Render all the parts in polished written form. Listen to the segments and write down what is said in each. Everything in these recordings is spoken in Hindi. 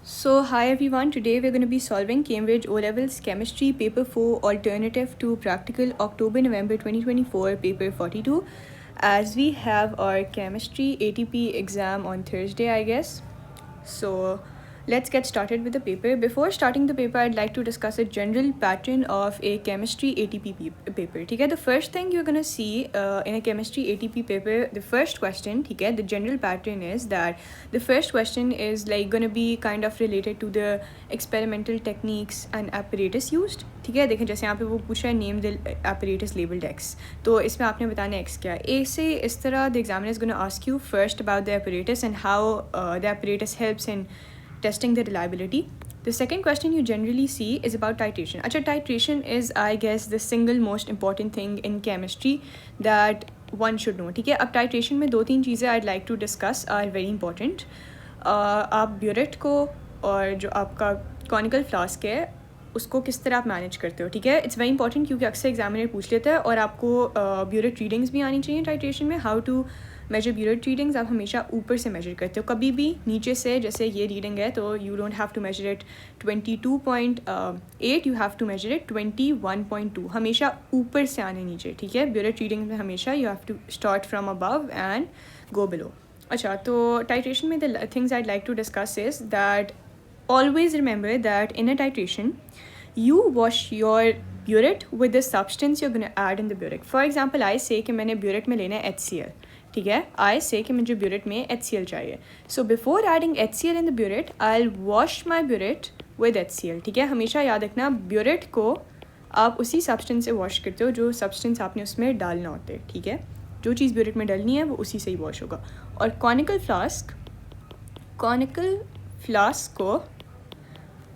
So, hi everyone, today we're going to be solving Cambridge O Levels Chemistry Paper 4 Alternative to Practical October November 2024 Paper 42, as we have our Chemistry ATP exam on Thursday, I guess. So, let's get started with the paper. Before starting the paper, I'd like to discuss a general pattern of a chemistry ATP paper. Okay, the first thing you're gonna see in a chemistry ATP paper, the first question, okay, the general pattern is that the first question is like gonna be kind of related to the experimental techniques and apparatus used. ठीक है, देखें जैसे यहाँ पे वो पूछा है name the apparatus labeled X, तो इसमें आपने बताना X क्या है. A से इस तरह the examiner is going to ask you first about the apparatus and how the apparatus helps in testing the reliability. The second question you generally see is about titration. अच्छा, titration is I guess the single most important thing in chemistry that one should know. ठीक है, अब titration में दो तीन चीज़ें I'd like to discuss are very important. आप ब्यूरेट को और जो आपका कॉनिकल फ्लास्क है उसको किस तरह आप मैनेज करते हो. ठीक है, इट्स वेरी इंपॉर्टेंट क्योंकि अक्सर एग्जामिनर पूछ लेता है और आपको ब्यूरेट रीडिंग्स भी आनी चाहिए टाइट्रेशन में. How to measure burette readings, आप हमेशा ऊपर से मेजर करते हो, कभी भी नीचे से. जैसे ये रीडिंग है तो you don't have to measure it 22.8, you have to measure it 21.2, हमेशा ऊपर से आने नीचे. ठीक है, ब्यूरेट रीडिंग में हमेशा you have to start from above and go below. अच्छा, तो टाइट्रेशन में the things I'd like to discuss is that always remember that in a titration you wash your burette with the substance you're going to add in the burette. For example, I say कि मैंने burette में लेना है HCl. ठीक है, I say कि मुझे burette में HCl चाहिए. So before adding HCl in the burette, I'll wash my burette with HCl. ठीक है, हमेशा याद रखना burette को आप उसी substance से wash करते हो जो substance आपने उसमें डालना होता है. ठीक है, जो चीज़ burette में डालनी है वो उसी से ही wash होगा. और conical flask को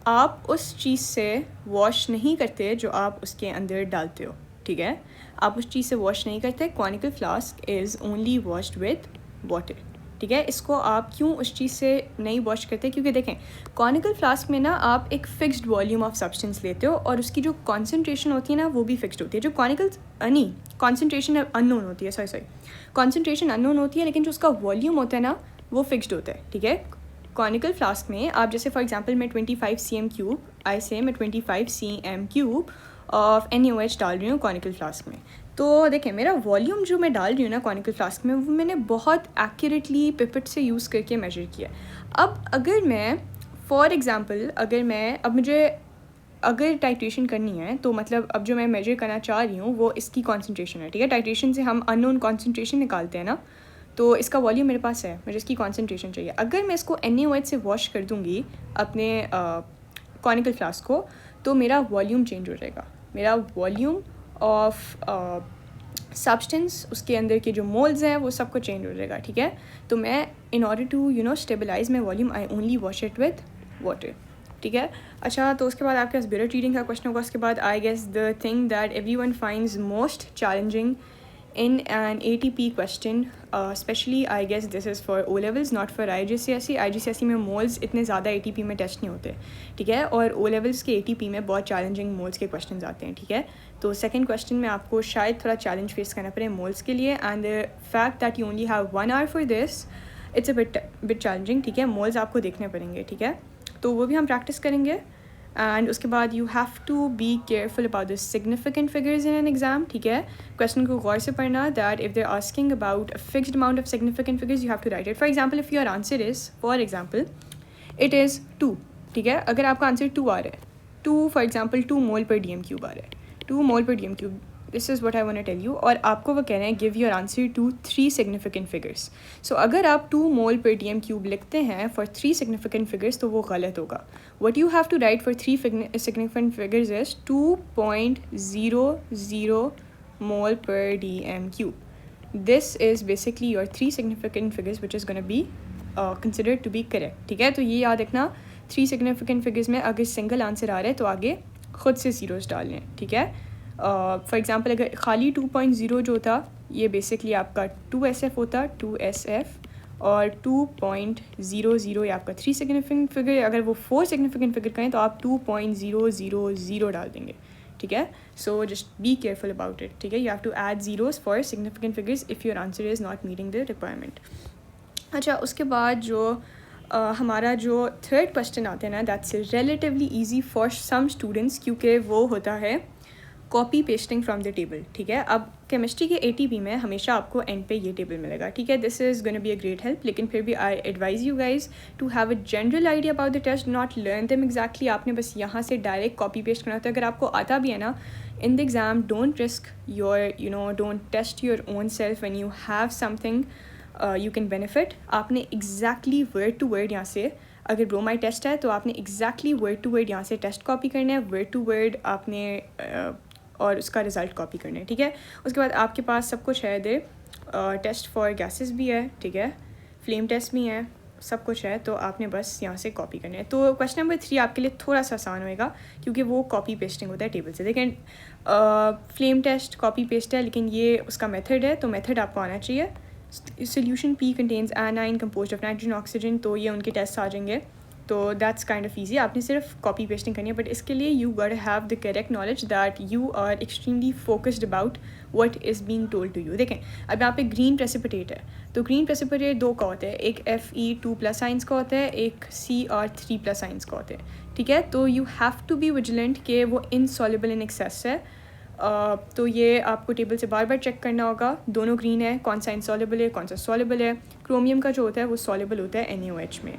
आप उस चीज़ से वॉश नहीं करते जो आप उसके अंदर डालते हो. ठीक है, आप उस चीज़ से वॉश नहीं करते. Conical flask is only washed with water. ठीक है, इसको आप क्यों उस चीज़ से नहीं वॉश करते, क्योंकि देखें कॉनिकल फ्लास्क में ना आप एक फ़िक्स्ड वॉल्यूम ऑफ सब्सटेंस लेते हो और उसकी जो कॉन्सेंट्रेशन होती है ना वो भी फिक्स्ड होती है. जो कॉनिकल नहीं, कॉन्सेंट्रेशन अननोन होती है, सॉरी कॉन्सेंट्रेशन अननोन होती है, लेकिन जो उसका वॉल्यूम होता है ना वो फिक्स्ड होता है. ठीक है, कॉनिकल फ्लास्क में आप जैसे फॉर एग्जांपल मैं 25 cm क्यूब, आई से मैं 25 cm क्यूब ऑफ NaOH डाल रही हूँ कॉनिकल फ्लास्क में. तो देखें मेरा वॉल्यूम जो मैं डाल रही हूँ ना कॉनिकल फ्लास्क में वो मैंने बहुत एक्यूरेटली पिपेट से यूज़ करके मेजर किया. अब अगर मैं फॉर एग्ज़ाम्पल अगर टाइट्रेशन करनी है तो मतलब अब जो मैं मेजर करना चाह रही हूँ वो इसकी कॉन्सेंट्रेशन है. ठीक है, टाइट्रेशन से हम अननोन कॉन्सेंट्रेशन निकालते हैं ना, तो इसका वॉल्यूम मेरे पास है, मुझे इसकी कॉन्सेंट्रेशन चाहिए. अगर मैं इसको NaOH से वॉश कर दूँगी अपने कॉनिकल फ्लास्क को तो मेरा वॉल्यूम चेंज हो जाएगा. मेरा वॉल्यूम ऑफ सब्सटेंस, उसके अंदर के जो मोल्स हैं वो सब कुछ चेंज हो जाएगा. ठीक है, तो मैं in order to stabilize my volume I only wash it with water. ठीक है, अच्छा, तो उसके बाद आपके पास ब्यूरेट रीडिंग का क्वेश्चन होगा. उसके बाद I guess the thing that everyone finds most challenging in an ATP question, especially I guess this is for O levels, not for IGCSE में मोल्स इतने ज़्यादा ATP में टेस्ट नहीं होते. ठीक है, और O levels के ATP में बहुत चैलेंजिंग मोल्स के क्वेश्चंस आते हैं. ठीक है, तो सेकंड क्वेश्चन में आपको शायद थोड़ा चैलेंज फेस करना पड़े मोल्स के लिए, and the fact that you only have 1 hour for this, it's a bit challenging. ठीक है, मोल्स आपको देखने पड़ेंगे. ठीक है, तो वो भी हम प्रैक्टिस करेंगे. एंड उसके बाद you have to be careful about the significant figures in an exam. ठीक है, क्वेश्चन को गौर से पढ़ना that if they are asking about a fixed amount of significant figures you have to write it. For example if your answer is for example it is 2. ठीक है, अगर आपका आंसर 2 आ रहा है, 2 फॉर एग्जाम्पल 2 मोल पर DM क्यूब आ रहा है, 2 मोल पर DM cube, this is what I want to tell you. और आपको वो कह रहे हैं give your answer to 3 significant figures. So अगर आप 2 मोल पर DM क्यूब लिखते हैं फॉर 3 सिग्निफिकेंट फिगर्स तो वो गलत होगा. What you have to write for 3 significant figures is 2.00 mole per DM cube. This is basically your 3 significant figures which is going to be considered to be correct. ठीक है, तो ये याद रखना 3 significant figures में अगर सिंगल आंसर आ रहा है तो आगे खुद से ज़ीरोज़ डालने हैं. ठीक है, फॉर एग्जांपल अगर खाली 2.0 जो था ये बेसिकली आपका 2SF होता, 2SF, और 2.00 ये आपका 3 सिग्निफिकेंट फिगर. अगर वो 4 सिग्निफिकेंट फिगर करें तो आप 2.000 डाल देंगे. ठीक है, so just be careful about it. ठीक है, you have to add zeros for significant figures if your answer is not meeting the requirement. अच्छा, उसके बाद जो हमारा जो थर्ड क्वेश्चन आता है ना, that's relatively easy for some students, क्योंकि वो होता है copy pasting from the table. ठीक है, अब केमिस्ट्री के ATP में हमेशा आपको एंड पे ये टेबल मिलेगा। ठीक है, this is gonna be a great help, लेकिन फिर भी I advise you guys to have a general idea about the test, not learn them exactly. आपने बस यहाँ से डायरेक्ट कॉपी पेस्ट करना होता है। अगर आपको आता भी है ना, in the exam don't risk your don't test your own self when you have something you can benefit. आपने एग्जैक्टली वर्ड टू वर्ड यहाँ से, अगर ब्रोमाइड टेस्ट है तो आपने एग्जैक्टली वर्ड टू वर्ड यहाँ से टेस्ट कॉपी करना है, वर्ड टू वर्ड आपने और उसका रिज़ल्ट कॉपी करना है। ठीक है, उसके बाद आपके पास सब कुछ है दे, टेस्ट फॉर गैसेस भी है, ठीक है, फ्लेम टेस्ट भी है, सब कुछ है, तो आपने बस यहाँ से कॉपी करना है। तो क्वेश्चन नंबर 3 आपके लिए थोड़ा सा आसान होएगा, क्योंकि वो कॉपी पेस्टिंग होता है टेबल से। देखें, फ्लेम टेस्ट कॉपी पेस्ट है, लेकिन ये उसका मेथड है, तो मेथड आपको आना चाहिए। Solution P contains A9 composed of nitrogen oxygen, तो ये उनके टेस्ट आ जाएंगे। तो दैट्स काइंड ऑफ ईजी, आपने सिर्फ कॉपी पेस्टिंग करनी है, बट इसके लिए you got have the correct knowledge that you are extremely focused about what is being told to you. देखें, अब यहाँ पे ग्रीन प्रेसिपिटेट है, तो ग्रीन प्रेसिपिटेट 2 का होता है, एक Fe2+ आइंस का होता है, एक Cr3+ आइंस का होता है। ठीक है, तो you have to be vigilant कि वो इनसॉल्युबल इन एक्सेस है। तो ये आपको टेबल से बार बार चेक करना होगा, दोनों ग्रीन है, कौन सा इनसॉल्युबल है, कौन सा सॉल्युबल है। क्रोमियम का जो होता है वो सॉल्युबल होता है NaOH में,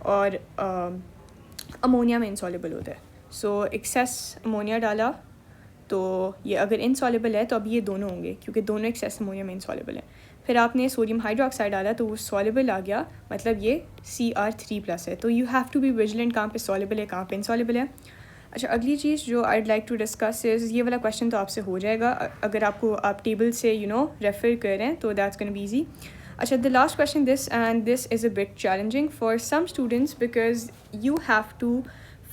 और अमोनिया में इनसॉल्युबल होता है। सो एक्सेस अमोनिया डाला, तो ये अगर इनसॉल्युबल है तो अब ये दोनों होंगे, क्योंकि दोनों एक्सेस अमोनिया में इनसॉल्युबल है। फिर आपने सोडियम हाइड्रोक्साइड डाला, तो वो सॉल्युबल आ गया, मतलब ये Cr3+ है। तो you have to be vigilant, कहाँ पे सॉल्युबल है, कहाँ पे इनसॉल्युबल है। अच्छा, अगली चीज़ जो I like to discuss is, ये वाला क्वेश्चन तो आपसे हो जाएगा अगर आप टेबल से रेफर कर रहे हैं, तो दैट्स गोना बी ईजी। अच्छा, the last question, this is a bit challenging for some students because you have to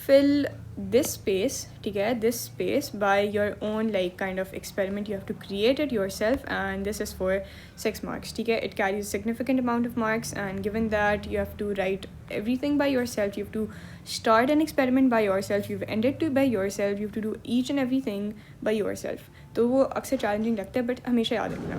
fill this space, ठीक है, this space by your own like kind of experiment. You have to create it yourself, and this is for 6 marks. ठीक है, it carries a significant amount of marks, and given that you have to write everything by yourself, you have to start an experiment by yourself, you have end it by yourself, you have to do each and everything by yourself. तो वो अक्सर चैलेंजिंग लगता है, बट हमेशा याद रखना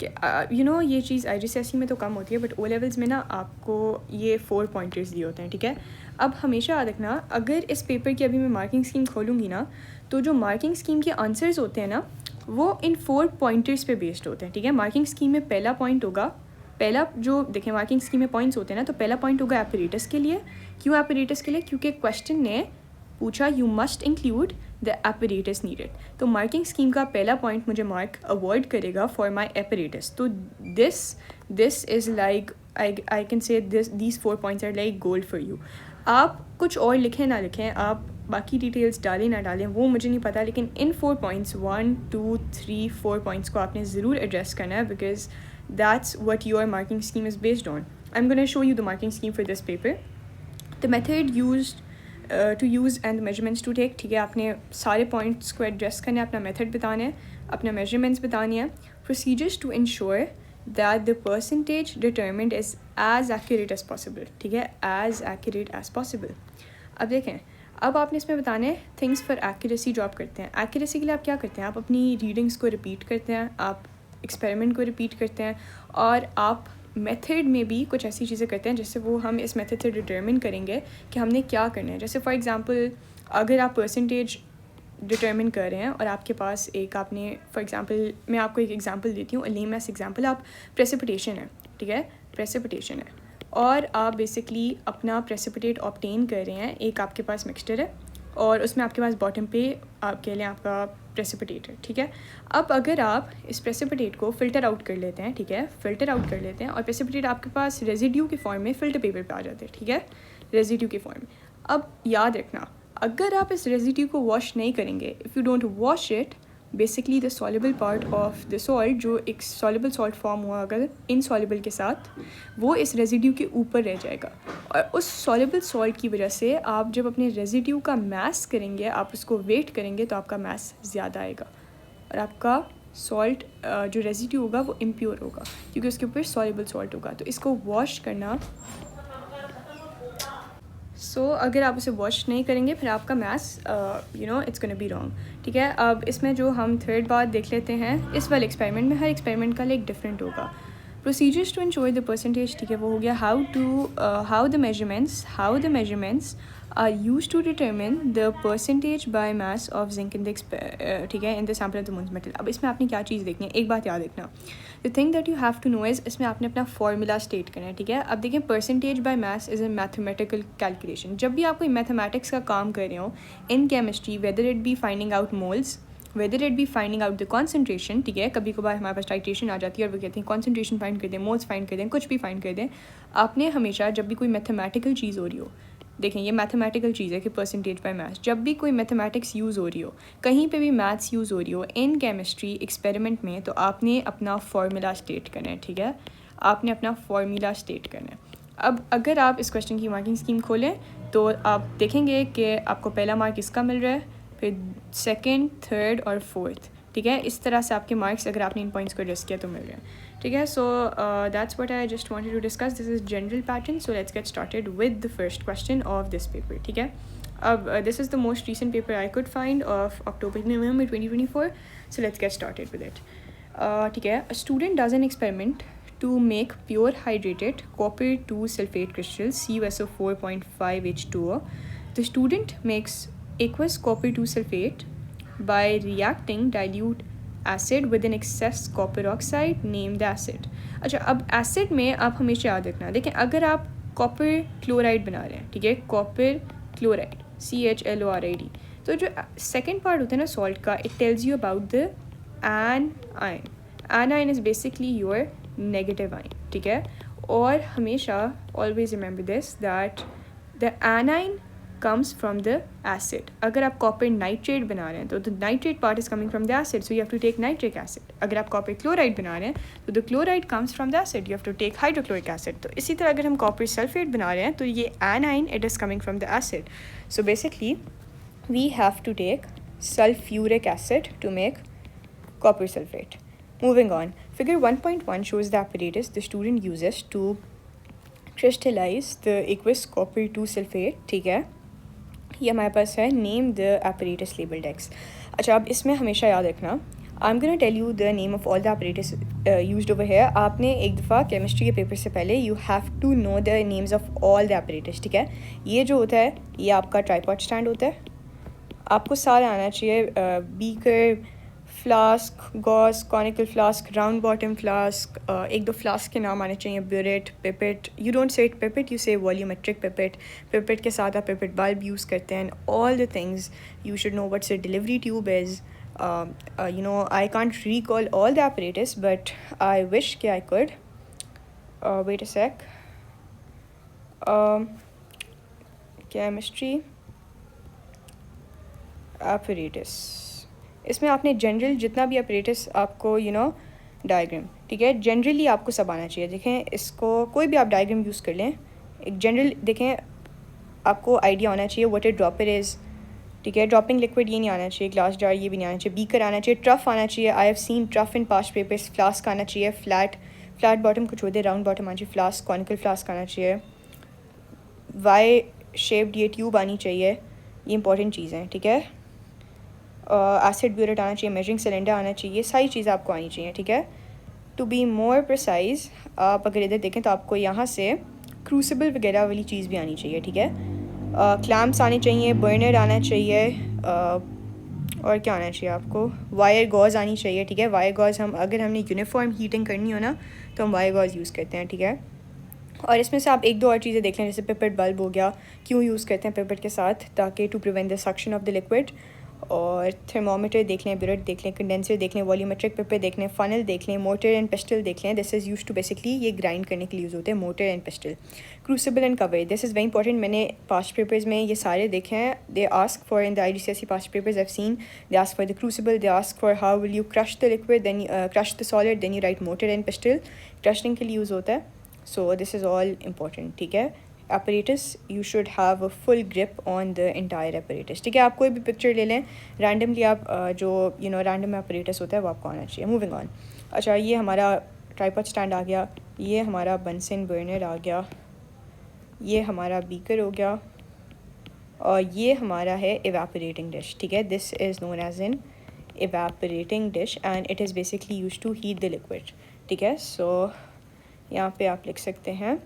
कि ये चीज़ IGCSE में तो कम होती है, बट O लेवल्स में ना आपको ये 4 पॉइंटर्स दिए होते हैं। ठीक है, अब हमेशा याद रखना, अगर इस पेपर की अभी मैं मार्किंग स्कीम खोलूँगी ना, तो जो मार्किंग स्कीम के आंसर्स होते हैं ना, वो इन 4 पॉइंटर्स पे बेस्ड होते हैं। ठीक है, मार्किंग स्कीम में पहला पॉइंट होगा, पहला जो देखें मार्किंग स्कीम में पॉइंट्स होते हैं ना, तो पहला पॉइंट होगा एपरेटस के लिए। क्यों एपरेटस के लिए? क्योंकि क्वेश्चन ने पूछा you must include the apparatus needed, तो मार्किंग स्कीम का पहला पॉइंट मुझे मार्क अवॉइड करेगा फॉर माई एपरेटस। तो this is like I can say these 4 points are like gold for you. आप कुछ और लिखें ना लिखें, आप बाकी डिटेल्स डालें ना डालें, वो मुझे नहीं पता, लेकिन इन 4 पॉइंट्स 1 2 3 4 पॉइंट्स को आपने ज़रूर एड्रेस करना है, because that's what your marking scheme is based on. I am gonna show you the marking scheme for this paper, the method used to use and measurements to take. ठीक है, आपने सारे पॉइंट्स को एड्रेस करना है, अपना मेथड बताना है, अपना मेजरमेंट्स बतानी है। Procedures to ensure that the percentage determined is as accurate as possible. ठीक है, एज एक्यूरेट एज़ पॉसिबल। अब देखें, अब आपने इसमें बताना है थिंग्स फॉर एक्यूरेसी जो आप करते हैं। एक्यूरेसी के लिए आप क्या करते हैं? आप अपनी रीडिंग्स को रिपीट करते हैं, आप एक्सपेरिमेंट को रिपीट करते हैं, और आप मेथड में भी कुछ ऐसी चीज़ें करते हैं जिससे वो हम इस मेथड से डिटर्मिन करेंगे कि हमने क्या करना है। जैसे फॉर एग्जांपल, अगर आप परसेंटेज डिटर्मिन कर रहे हैं और आपके पास एक आपने फॉर एग्जांपल, मैं आपको एक एग्जांपल देती हूँ, लेमेस्ट एग्जांपल, आप प्रेसिपिटेशन है, ठीक है, प्रेसिपिटेशन है, और आप बेसिकली अपना प्रेसिपिटेट ऑब्टेन कर रहे हैं। एक आपके पास मिक्सचर है और उसमें आपके पास बॉटम पे आपके लिए आपका प्रेसिपिटेट है। ठीक है, अब अगर आप इस प्रेसिपिटेट को फ़िल्टर आउट कर लेते हैं, ठीक है, फ़िल्टर आउट कर लेते हैं, और प्रेसिपिटेट आपके पास रेजिड्यू के फॉर्म में फ़िल्टर पेपर पे आ जाते हैं। ठीक है, रेजिड्यू के फॉर्म में। अब याद रखना, अगर आप इस रेजिड्यू को वॉश नहीं करेंगे, if you don't wash it, basically the soluble part of the salt, जो एक सॉल्युबल सॉल्ट फॉर्म हुआ अगर इनसॉल्युबल के साथ, वो इस रेजिड्यू के ऊपर रह जाएगा, और उस सॉल्युबल सॉल्ट की वजह से आप जब अपने रेजिड्यू का मैस करेंगे, आप उसको वेट करेंगे, तो आपका मैस ज़्यादा आएगा, और आपका सॉल्ट जो रेजिड्यू होगा वो इम्प्योर होगा, क्योंकि उसके ऊपर सॉल्युबल सॉल्ट होगा। तो इसको वॉश करना, अगर आप उसे वॉश नहीं करेंगे, फिर आपका maths it's gonna be wrong. ठीक है, अब इसमें जो हम थर्ड बात देख लेते हैं, इस वाले एक्सपेरिमेंट में हर एक्सपेरिमेंट का एक डिफरेंट होगा। Procedures to ensure the percentage, ठीक है, वो हो गया how the measurements are use to determine the percentage by mass of zinc in the ठीक है in the sample of the Muntz metal. अब इसमें आपने क्या चीज़ देखनी है, एक बात याद रखना, the thing that you have to know is इसमें आपने अपना फॉर्मूला स्टेट करना है, ठीक है। अब देखिए percentage by mass is a mathematical calculation. जब भी आप कोई मैथमेटिक्स का काम कर रहे हो in chemistry, whether it be finding out moles, whether it be finding out the concentration, ठीक है, कभी कभार हमारे पास टाइट्रेशन आ जाती है और वो कहते हैं कॉन्सेंट्रेशन फाइंड कर दें, मोल्स फाइंड कर दें, कुछ भी फाइंड कर दें। आपने हमेशा जब भी कोई मैथमेटिकल चीज़ हो रही हो, देखें ये मैथमेटिकल चीज़ है कि परसेंटेज बाय मैथ्स, जब भी कोई मैथमेटिक्स यूज़ हो रही हो, कहीं पे भी मैथ्स यूज़ हो रही हो इन केमिस्ट्री एक्सपेरिमेंट में, तो आपने अपना फार्मूला स्टेट करना है, ठीक है, आपने अपना फार्मूला स्टेट करना है। अब अगर आप इस क्वेश्चन की मार्किंग स्कीम खोलें तो आप देखेंगे कि आपको पहला मार्क इसका मिल रहा है, फिर सेकंड, थर्ड और फोर्थ, ठीक है, इस तरह से आपके मार्क्स अगर आपने इन पॉइंट्स को एडजस्ट किया तो मिल रहे हैं, ठीक है। So that's what I just wanted to discuss, this is general pattern. So let's get started with the first question of this paper, ठीक है। अब this is the most recent paper I could find of October November 2024, so let's get started with it, ठीक है। A student does an experiment to make pure hydrated copper 2 sulfate crystals CuSO 4.5 H2O. The student makes aqueous copper 2 sulfate by reacting dilute acid with an excess copper oxide. Name the acid. अच्छा, अब acid में आप हमेशा याद रखना, देखें अगर आप copper chloride बना रहे हैं, ठीक है, copper chloride CHLORID, तो जो second part होता है ना salt का, it tells you about the anion. Anion is basically your negative ion, ठीक है। और हमेशा always remember this that the anion comes from the acid. अगर आप कॉपर नाइट्रेट बना रहे हैं तो the nitrate part is coming from the acid, so you have to take nitric acid. अगर आप कॉपर क्लोराइड बना रहे हैं तो the chloride comes from the acid, you have to take hydrochloric acid. तो इसी तरह अगर हम कॉपर सल्फेट बना रहे हैं तो ये anion it is coming from the acid, so basically we have to take sulphuric acid to make copper sulfate. Moving on, figure 1.1 shows the apparatus the student uses to crystallize the aqueous copper 2 sulfate, ठीक है, ये हमारे पास है। Name the apparatus labeled X। अच्छा, अब इसमें हमेशा याद रखना, I'm gonna tell you the name of all the apparatus used over here। आपने एक दफ़ा केमिस्ट्री के पेपर से पहले you have to know the names of all the apparatus, ठीक है। ये जो होता है ये आपका ट्राईपॉड स्टैंड होता है, आपको सारा आना चाहिए, beaker, flask, Gauss, conical flask, round bottom flask, एक दो फ्लास्क के नाम आने चाहिए, burette, pipette, you don't say it pipette, you से वॉल्यूमेट्रिक पिपेट, पिपेट के साथ आप पिपेट बल्ब यूज़ करते हैं, all the things you should know what's a delivery tube is, you know, I can't recall all the apparatus but I wish कि I could, wait a sec, chemistry apparatus, इसमें आपने जनरल जितना भी apparatus आपको यू नो डायग्राम, ठीक है, जनरली आपको सब आना चाहिए। देखें इसको कोई भी आप डायग्राम यूज़ कर लें, एक जनरल देखें आपको आइडिया होना चाहिए व्हाट ए ड्रॉपर इज़, ठीक है। ड्रॉपिंग लिक्विड ये नहीं आना चाहिए, ग्लास जार ये भी नहीं आना चाहिए, बीकर आना चाहिए, ट्रफ आना चाहिए, आई have scene trough in past papers, flask आना चाहिए, फ्लैट बॉटम को छोड़ दे, राउंड बॉटम आना चाहिए, फ्लास्क, कॉनिकल फ्लास्क आना चाहिए, वाई शेप्ड ये ट्यूब आनी चाहिए, ये इंपॉर्टेंट चीज़ हैं, ठीक है। एसिड ब्यूरेट आना चाहिए, मेजरिंग सिलेंडर आना चाहिए, सारी चीज़ें आपको आनी चाहिए, ठीक है। टू बी मोर प्रिसाइज, आप अगर इधर देखें तो आपको यहाँ से क्रूसिबल वगैरह वाली चीज़ भी आनी चाहिए, ठीक है। क्लैम्प्स आने चाहिए, बर्नर आना चाहिए, और क्या आना चाहिए आपको, वायर गॉज आनी चाहिए, ठीक है। वायर गॉज हम अगर हमने यूनिफॉर्म हीटिंग करनी हो ना तो हम वायर गॉज यूज़ करते हैं, ठीक है। और इसमें से आप एक दो और चीज़ें देख लें, जैसे पिपेट बल्ब हो गया, क्यों यूज़ करते हैं पिपेट के साथ, ताकि to prevent the suction of the liquid, और थर्मोमीटर देख लें, ब्यूरेट देख लें, कंडेंसर देख लें, वॉल्यूमेट्रिक पेपर देख लें, फनल देख लें, मोटर एंड पेस्टल देख लें, this is use to basically ये ग्राइंड करने के लिए यूज़ होते हैं, mortar and pestle. Crucible and cover, this is very important, मैंने पास्ट पेपर्स में ये सारे देखे हैं, they ask for in the IGCSE past papers I have seen, they ask for the crucible, they ask for how will you crush the liquid, then crush the solid, then you write mortar and pastel, crushing के लिए यूज़ होता है। सो दिस इज़ ऑल इम्पॉर्टेंट, ठीक है। apparatus you should have a full grip on the entire apparatus, ठीक है। आप कोई भी पिक्चर ले लें रैंडमली, आप जो यू नो रैंडम apparatus होता है वो आपको आना चाहिए। मूविंग ऑन, अच्छा ये हमारा ट्राइपॉड स्टैंड आ गया, ये हमारा बंसन बर्नर आ गया, ये हमारा बीकर हो गया, और ये हमारा है evaporating dish, ठीक है। This is known as in evaporating dish and it is basically used to heat the liquid, ठीक है। सो यहाँ पे आप लिख सकते हैं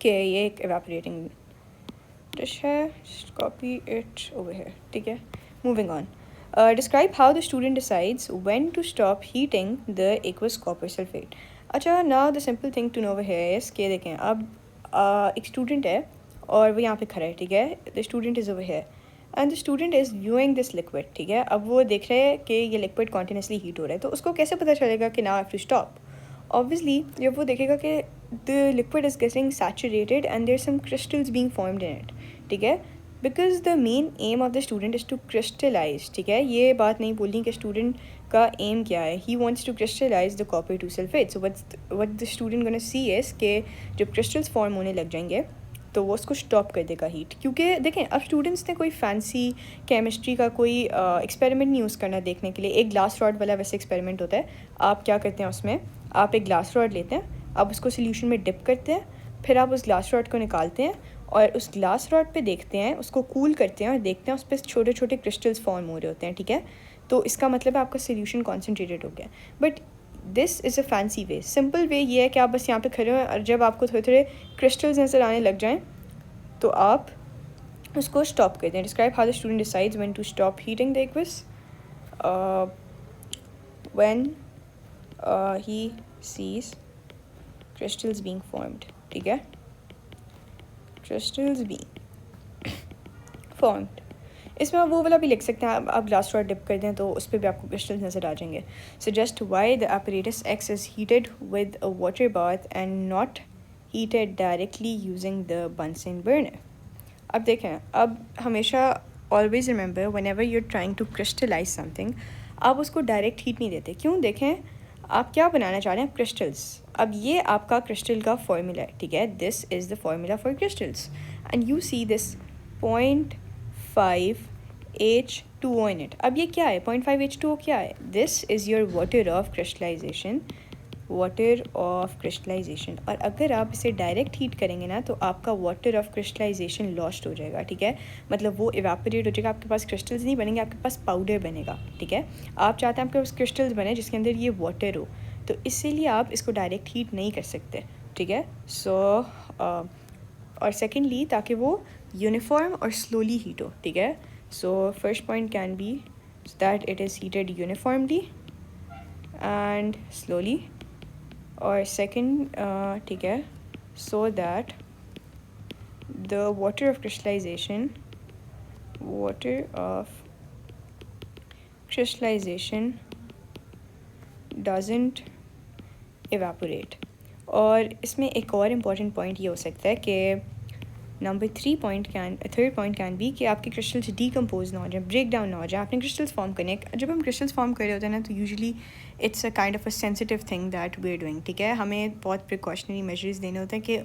कि ये एक एवापोरेटिंग डिश है, कॉपी इट ओवर हियर, ठीक है। Moving on, describe how the student decides when to stop heating the aqueous copper sulphate. अच्छा, now the simple thing to know over here is कि देखें, अब एक स्टूडेंट है और वो यहाँ पे खड़ा है, ठीक है। The student is over here and the student is viewing this liquid, ठीक है। अब वो देख रहे हैं कि ये लिक्विड कॉन्टीन्यूसली हीट हो रहा है, तो उसको कैसे पता चलेगा कि now I have to stop? Obviously जब वो देखेगा कि the liquid is getting saturated and there some crystals being formed in it, ठीक है। Because the main aim of the student is to crystallise, ठीक है। ये बात नहीं बोलनी कि स्टूडेंट का एम क्या है, he wants to crystallise the copper two sulphate. So what the student gonna see is कि जब क्रिस्टल्स फॉर्म होने लग जाएंगे तो वो उसको स्टॉप कर देगा हीट। क्योंकि देखें, अब स्टूडेंट्स ने कोई फैंसी केमिस्ट्री का कोई एक्सपेरिमेंट नहीं यूज़ करना देखने के लिए। एक ग्लास रॉड वाला वैसे एक्सपेरिमेंट होता है। आप क्या करते हैं, उसमें आप एक ग्लास रॉड लेते हैं, आप उसको सोल्यूशन में डिप करते हैं, फिर आप उस ग्लास रॉड को निकालते हैं और उस ग्लास रॉड पे देखते हैं, उसको कूल करते हैं और देखते हैं उस पर छोटे छोटे क्रिस्टल्स फॉर्म हो रहे होते हैं, ठीक है। तो इसका मतलब है आपका सोल्यूशन कॉन्सेंट्रेटेड हो गया। But this is a fancy way. Simple way ये है कि आप बस यहाँ पे खड़े हो और जब आपको थोड़े थोड़े क्रिस्टल्स नज़र आने लग जाएं तो आप उसको स्टॉप कर दें। Describe how the student decides when to stop heating the aqueous when he sees crystals being formed, ठीक है। क्रिस्टल्स बीइंग फॉर्म्ड, इसमें आप वो वाला भी लिख सकते हैं। आप ग्लास रॉड डिप कर दें तो उस पर भी आपको क्रिस्टल्स नज़र आ जाएंगे। Suggest why the apparatus X is heated with a water bath and not heated directly using the Bunsen burner। अब देखें, अब हमेशा always remember whenever you're trying to crystallize something, आप उसको डायरेक्ट हीट नहीं देते। क्यों? देखें, आप क्या बनाना चाह रहे हैं? क्रिस्टल्स। अब ये आपका क्रिस्टल का फॉर्मूला है, ठीक है। This is the formula for crystals and you see this 0.5 H2O in it. अब ये क्या है? 0.5 H2O क्या है? This is your water of crystallisation, water of crystallisation. और अगर आप इसे डायरेक्ट हीट करेंगे ना तो आपका वाटर ऑफ क्रिस्टलाइजेशन लॉस्ट हो जाएगा, ठीक है। मतलब वो इवेपोरेट हो जाएगा, आपके पास क्रिस्टल्स नहीं बनेंगे, आपके पास पाउडर बनेगा, ठीक है। आप चाहते हैं आपके पास क्रिस्टल्स बने जिसके अंदर ये वाटर हो, तो इसीलिए आप इसको डायरेक्ट हीट नहीं कर सकते, ठीक है। सो और सेकेंडली ताकि वो यूनिफॉर्म और स्लोली हीट हो, ठीक है। So first point can be that it is heated uniformly and slowly, और सेकेंड, ठीक है, so that the water of crystallisation doesn't evaporate. और इसमें एक और इम्पॉर्टेंट पॉइंट ये हो सकता है कि थर्ड पॉइंट कैन बी कि आपके क्रिस्टल्स डीकम्पोज ना हो जाए, ब्रेक डाउन ना हो जाए। आपने क्रिस्टल्स फॉर्म करने, जब हम क्रिस्टल्स फॉर्म कर रहे होते हैं ना तो usually it's a kind of a sensitive thing that we are doing, ठीक है। हमें बहुत प्रिकॉशनरी मेजर्स देने होते हैं कि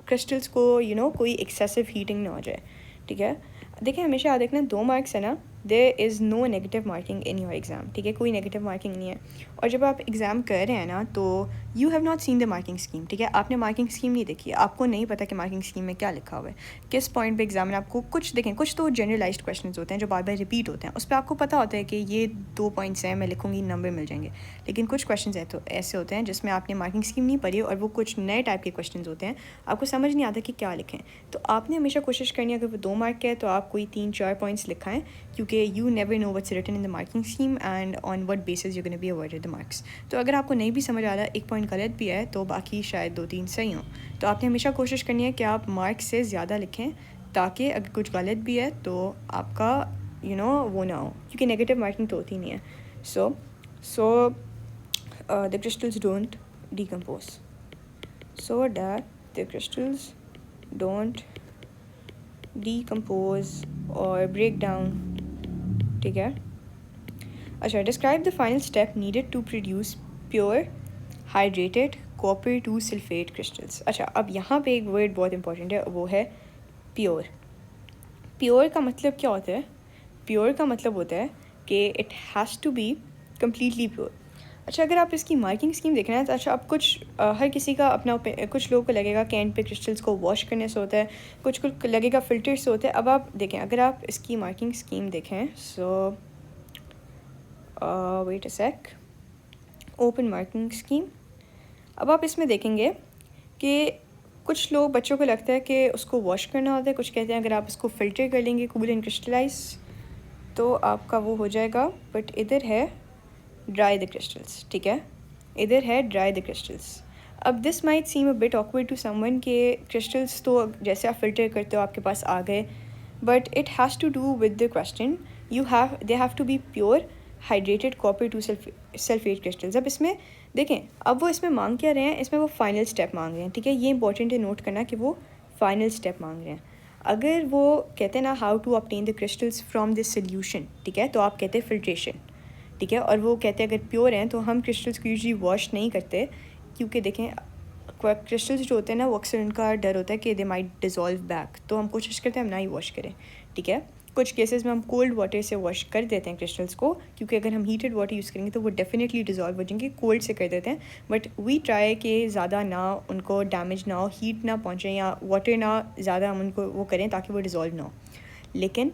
क्रिस्टल्स को कोई एक्सेसिव हीटिंग ना हो जाए, ठीक है। देखिए, हमेशा याद रखना 2 मार्क्स है ना, there is no negative marking in your exam, ठीक है। कोई नेगेटिव मार्किंग नहीं है। और जब आप एग्ज़ाम कर रहे हैं ना तो you have not seen the marking scheme, ठीक है। आपने मार्किंग स्कीम नहीं देखी, आपको नहीं पता कि मार्किंग स्कीम में क्या लिखा हुआ है, किस पॉइंट पे एग्जामिनर आपको कुछ देखें। कुछ तो जनरलाइज्ड क्वेश्चंस होते हैं जो बार बार रिपीट होते हैं, उस पर आपको पता होता है कि ये 2 पॉइंट्स हैं, मैं लिखूंगी, नंबर मिल जाएंगे। लेकिन कुछ क्वेश्चंस है तो ऐसे होते हैं जिसमें आपने मार्किंग स्कीम नहीं पढ़ी और वो कुछ नए टाइप के क्वेश्चन होते हैं, आपको समझ नहीं आता कि क्या लिखें। तो आपने हमेशा कोशिश करनी है, अगर वो 2 मार्क के है तो आप कोई 3-4 पॉइंट्स लिखाएं, क्योंकि you never know what's written in the marking scheme and on what basis you gonna be awarded the marks. तो अगर आपको नहीं भी समझ आ रहा, एक पॉइंट गलत भी है तो बाकी शायद 2-3 सही हों। तो आपने हमेशा कोशिश करनी है कि आप मार्क्स से ज़्यादा लिखें, ताकि अगर कुछ गलत भी है तो आपका वो ना हो, क्योंकि नेगेटिव मार्किंग तो होती नहीं है। So the crystals don't decompose, so that the crystals don't decompose और ब्रेक डाउन, ठीक है। अच्छा, describe the final step needed to produce pure hydrated copper two sulphate crystals. अच्छा, अब यहाँ पे एक वर्ड बहुत इंपॉर्टेंट है, वो है प्योर। प्योर का मतलब क्या होता है? प्योर का मतलब होता है कि it has to be completely pure. अच्छा, अगर आप इसकी मार्किंग स्कीम देखना है तो अच्छा, अब हर किसी का अपना कुछ लोगों को लगेगा कि एंड पे क्रिस्टल्स को वॉश करने से होता है, कुछ को लगेगा फ़िल्टर से होता है। अब आप देखें, अगर आप इसकी मार्किंग स्कीम देखें, so wait a sec, open marking scheme. अब आप इसमें देखेंगे कि कुछ लोग बच्चों को लगता है कि उसको वॉश करना होता है, कुछ कहते हैं अगर आप इसको फ़िल्टर कर लेंगे कूल एंड क्रिस्टलाइज तो आपका वो हो जाएगा, बट इधर है ड्राई द क्रिस्टल्स, ठीक है, इधर है ड्राई द क्रिस्टल्स। अब this might seem a bit awkward to someone के क्रिस्टल्स तो जैसे आप फ़िल्टर करते हो आपके पास आ गए, but it has to do with the question they have to be pure hydrated copper two sulphate crystals. अब इसमें देखें, अब वो इसमें मांग क्या रहे हैं, इसमें वो फाइनल स्टेप मांग रहे हैं, ठीक है, ये इंपॉर्टेंट है नोट करना कि वो फाइनल स्टेप मांग रहे हैं। अगर वो कहते हैं ना how to obtain the crystals from this solution, ठीक है, तो आप कहते हैं फिल्ट्रेशन, ठीक है, और वो कहते हैं अगर प्योर हैं तो हम क्रिस्टल्स को यूजली वॉश नहीं करते, क्योंकि देखें क्रिस्टल्स जो होते हैं ना वो अक्सर उनका डर होता है कि दे माइट डिज़ोल्व बैक, तो हम कोशिश करते हैं हम ना ही वॉश करें, ठीक है। कुछ केसेस में हम कोल्ड वाटर से वॉश कर देते हैं क्रिस्टल्स को, क्योंकि अगर हम हीटेड वाटर यूज़ करेंगे तो वो डेफिनेटली डिज़ोल्व हो जाएंगे, कोल्ड से कर देते हैं, बट वी ट्राई कि ज़्यादा ना उनको डैमेज ना हो, हीट ना पहुँचे या वाटर ना ज़्यादा हम उनको वो करें ताकि वो डिज़ोल्व ना हो। लेकिन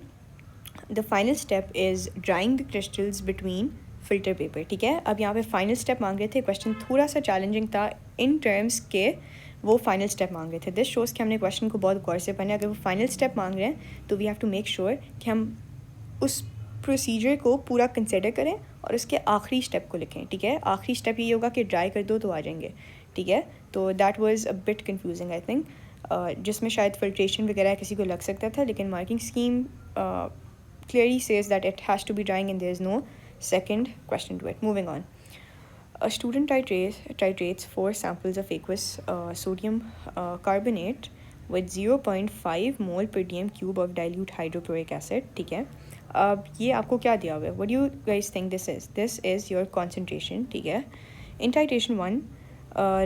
the final step is drawing the crystals between filter paper, ठीक है। अब यहाँ पे फाइनल स्टेप मांग रहे थे, क्वेश्चन थोड़ा सा चैलेंजिंग था इन टर्म्स के वो फाइनल स्टेप मांग रहे थे। दिस शोज़ कि हमने क्वेश्चन को बहुत गौर से पढ़ना है। अगर वो फाइनल स्टेप मांग रहे हैं तो we have to make sure कि हम उस प्रोसीजर को पूरा कंसिडर करें और उसके आखिरी स्टेप को लिखें, ठीक है। आखिरी स्टेप ये होगा कि ड्राई कर दो तो आ जाएंगे, ठीक है। तो that was a bit confusing I think, जिसमें शायद फिल्ट्रेशन वगैरह किसी को लग सकता था, लेकिन marking scheme clearly says that it has to be drying and there is no second question to it. Moving on. A student titrates 4 samples of aqueous sodium carbonate with 0.5 mole per dm cube of dilute hydrochloric acid, ठीक है। अब ये आपको क्या दिया हुआ है? What do you guys think this is? This is your concentration, ठीक है। In titration 1,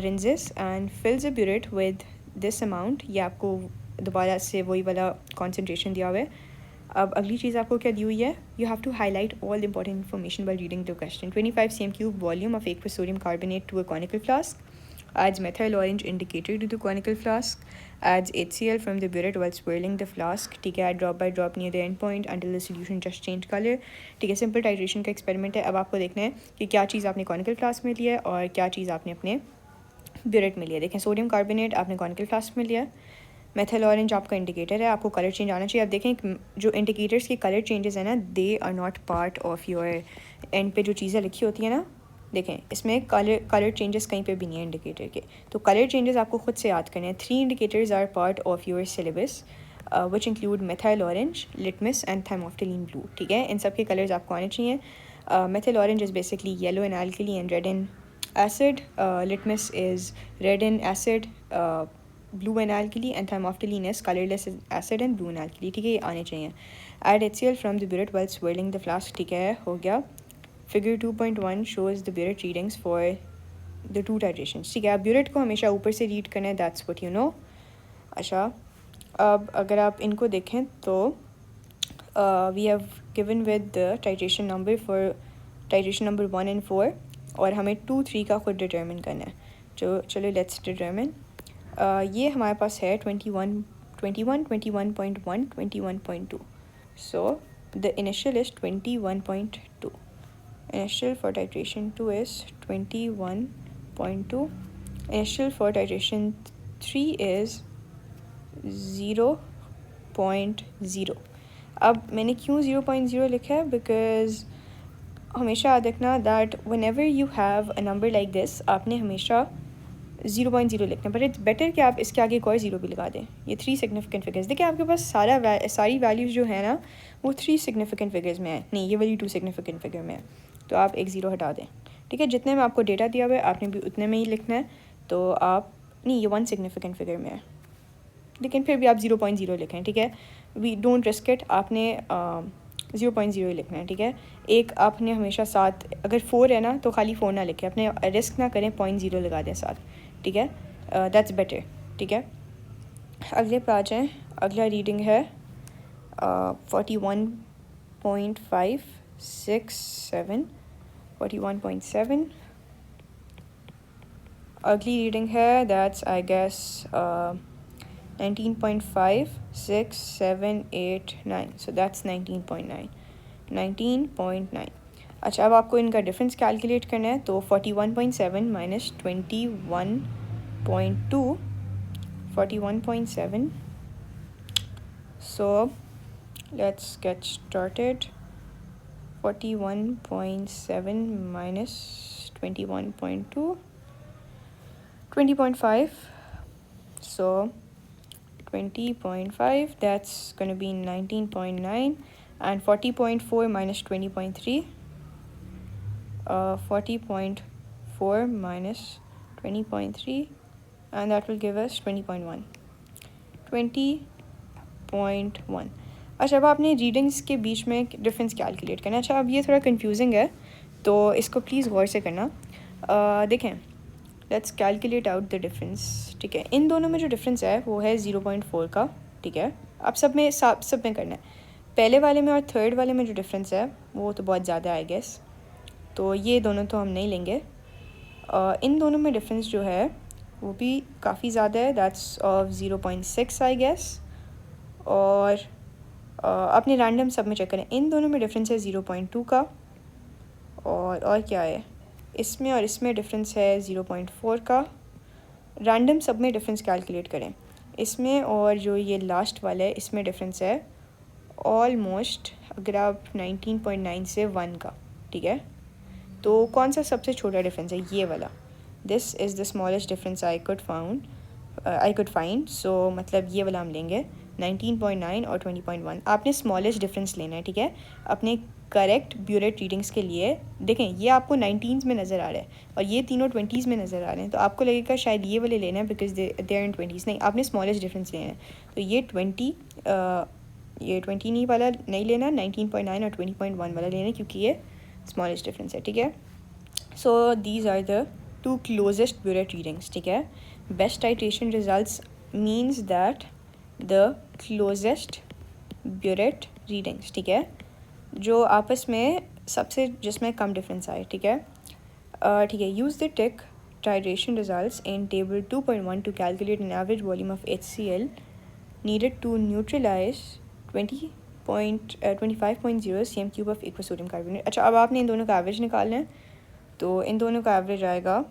rinses and fills a burette with this amount, ये आपको दोबारा से वही वाला concentration दिया हुआ है। अब अगली चीज़ आपको क्या दी हुई है, you have to highlight all the important information by reading the question. 25 cm³ volume of aqueous sodium carbonate to a conical flask, adds methyl orange indicator to the conical flask, adds HCl from the burette while swirling the flask, ठीक है, drop by drop near the end point until the solution just change color, ठीक है। सिंपल टाइट्रेशन का एक्सपेरिमेंट है। अब आपको देखना है कि क्या चीज़ आपने कॉनिकल फ्लास्क में लिया है और क्या चीज़ आपने अपने ब्यूरेट में लिया। देखें, सोडियम कार्बोनेट आपने कॉनिकल फ्लास्क में लिया, मेथल ऑरेंज आपका इंडिकेटर है, आपको कलर चेंज आना चाहिए। आप देखें जो इंडिकेटर्स के कलर चेंजेस हैं ना, they are not part of your end पे जो चीज़ें लिखी होती हैं ना, देखें इसमें कलर चेंजेस कहीं पे भी नहीं है इंडिकेटर के, तो कलर चेंजेस आपको खुद से याद करने हैं। 3 indicators are part of your syllabus which include methyl orange, litmus and thymolphthalein blue, ठीक है। इन सब के कलर्स आपको आने चाहिए। Methyl orange is basically yellow in alkali and red in acid, litmus is red in acid, blue in alkali, and thymophthalein is colorless in acid and blue in alkali, ठीक है, ये आने चाहिए। Add HCl from the burette while swirling the flask, ठीक है, हो गया। Figure 2.1 shows the burette readings for the 2 titrations, ठीक है। अब burette को हमेशा ऊपर से रीड करना है, that's what you know। अच्छा, अब अगर आप इनको देखें तो we have given with the titration number for titration number 1 and 4, और हमें 2, 3 का खुद डिटर्मिन करना है। चलो लेट्स डिटर्मिन। ये हमारे पास है 21, 21.1, 21.2, so the initial is 21.2, initial for titration 2 is 21.2, initial for titration 3 is 0.0। अब मैंने क्यों 0.0 लिखा है, बिकॉज हमेशा याद रखना that one ever you have a number like this, आपने हमेशा 0.0 लिखना, बट इट्स बेटर कि आप इसके आगे एक और 0 भी लगा दें। ये 3 सिग्निफिकेंट फिगर्स, देखिए आपके पास सारी वैल्यूज़ जो है ना वो 3 सिग्निफिकेंट फिगर्स में है, नहीं ये वाली 2 सिग्निफिकेंट फिगर में है, तो आप एक 0 हटा दें, ठीक है। जितने में आपको डेटा दिया हुआ है आपने भी उतने में ही लिखना है, तो आप नहीं ये 1 सिग्निफिकेंट फिगर में है, लेकिन फिर भी आप 0.0 लिखें, ठीक है। वी डोंट रिस्क इट, आपने 0.0 लिखना है, ठीक है। एक आपने हमेशा साथ, अगर 4 है ना तो खाली 4 ना लिखें, अपने रिस्क ना करें, 0.0 लगा दें साथ, ठीक है। दैट्स बेटर, ठीक है। अगले पे आ जाएँ। अगला रीडिंग है 41.567, 41.7। अगली रीडिंग है that's I guess 19.56789, so that's 19.9। अच्छा, अब आपको इनका डिफरेंस कैलकुलेट करना है, तो 41.7 minus 21.2 41.7. So let's get started. 41.7 minus 21.2, 20.5. So 20.5, that's going to be 19.9. And 40.4 minus 20.3, 40.4 minus 20.3, and that will give us 20.1. 20.1. अच्छा, अब आपने रीडिंग्स के बीच में डिफरेंस कैलकुलेट करना। अच्छा, अब ये थोड़ा कंफ्यूजिंग है, तो इसको प्लीज़ गौर से करना। देखें, let's calculate out the difference. ठीक है, इन दोनों में जो डिफरेंस है वो है 0.4 का। ठीक है, अब सब में करना है। पहले वाले में और थर्ड वाले में जो डिफरेंस है वो तो बहुत ज़्यादा है आई गेस, तो ये दोनों तो हम नहीं लेंगे। इन दोनों में डिफरेंस जो है वो भी काफ़ी ज़्यादा है, दैट्स ऑफ 0.6 आई गेस। और अपने रैंडम सब में चेक करें, इन दोनों में डिफरेंस है 0.2 का। और क्या है, इसमें और इसमें डिफरेंस है 0.4 का। रैंडम सब में डिफरेंस कैलकुलेट करें, इसमें और जो ये लास्ट वाला है इसमें डिफरेंस है ऑलमोस्ट, अगर आप 19.9 से 1 का। ठीक है, तो कौन सा सबसे छोटा डिफरेंस है? ये वाला। This is the smallest difference I could find. So मतलब ये वाला हम लेंगे, 19.9 और 20.1। आपने स्मॉलेस्ट डिफरेंस लेना है। ठीक है, अपने करेक्ट ब्यूरेट रीडिंग्स के लिए देखें, ये आपको 19s में नज़र आ रहा है और ये तीनों 20s में नज़र आ रहे हैं, तो आपको लगेगा शायद ये वाले लेना है because they are in 20s। नहीं, आपने स्मॉलेस्ट डिफरेंस लेना है। तो ये 20 नहीं वाला नहीं लेना, 19.9 और 20.1 वाला लेना है, क्योंकि ये स्मॉलेस्ट डिफरेंस है। ठीक है, so these are the two closest burette readings. ठीक है, best titration results means that the closest burette readings, ठीक है, जो आपस में सबसे जिसमें कम डिफरेंस आए। ठीक है, ठीक है, use the tick titration results in table 2.1 to calculate an average volume of HCl needed to neutralise 25.0 cm³ of aqueous sodium carbonate. अच्छा, अब आपने इन दोनों का एवरेज निकालना है, तो इन दोनों का एवरेज आएगा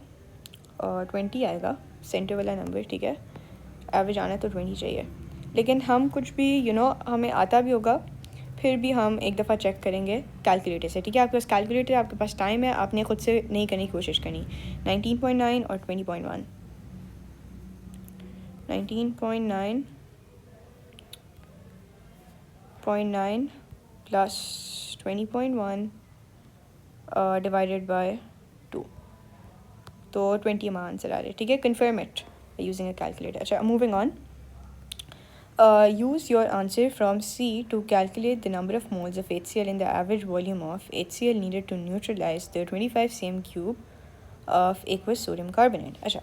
20 आएगा, सेंटर वाला नंबर। ठीक है, एवरेज आना तो 20 चाहिए, लेकिन हम कुछ भी हमें आता भी होगा, फिर भी हम एक दफ़ा चेक करेंगे कैलकुलेटर से। ठीक है, आपके पास कैलकुलेटर, आपके पास टाइम है, आपने ख़ुद से नहीं करने की कोशिश करनी। 19.9 और 20.1, 19.9 प्लस 20.1 डिवाइडेड बाय 2, तो 20 हमारा आंसर आ रहा है। ठीक है, confirm it using a calculator. अच्छा, moving on, use your answer from C to calculate the number of moles of HCl in the average volume of HCl needed to neutralize the 25 cm³ of aqueous sodium carbonate। अच्छा,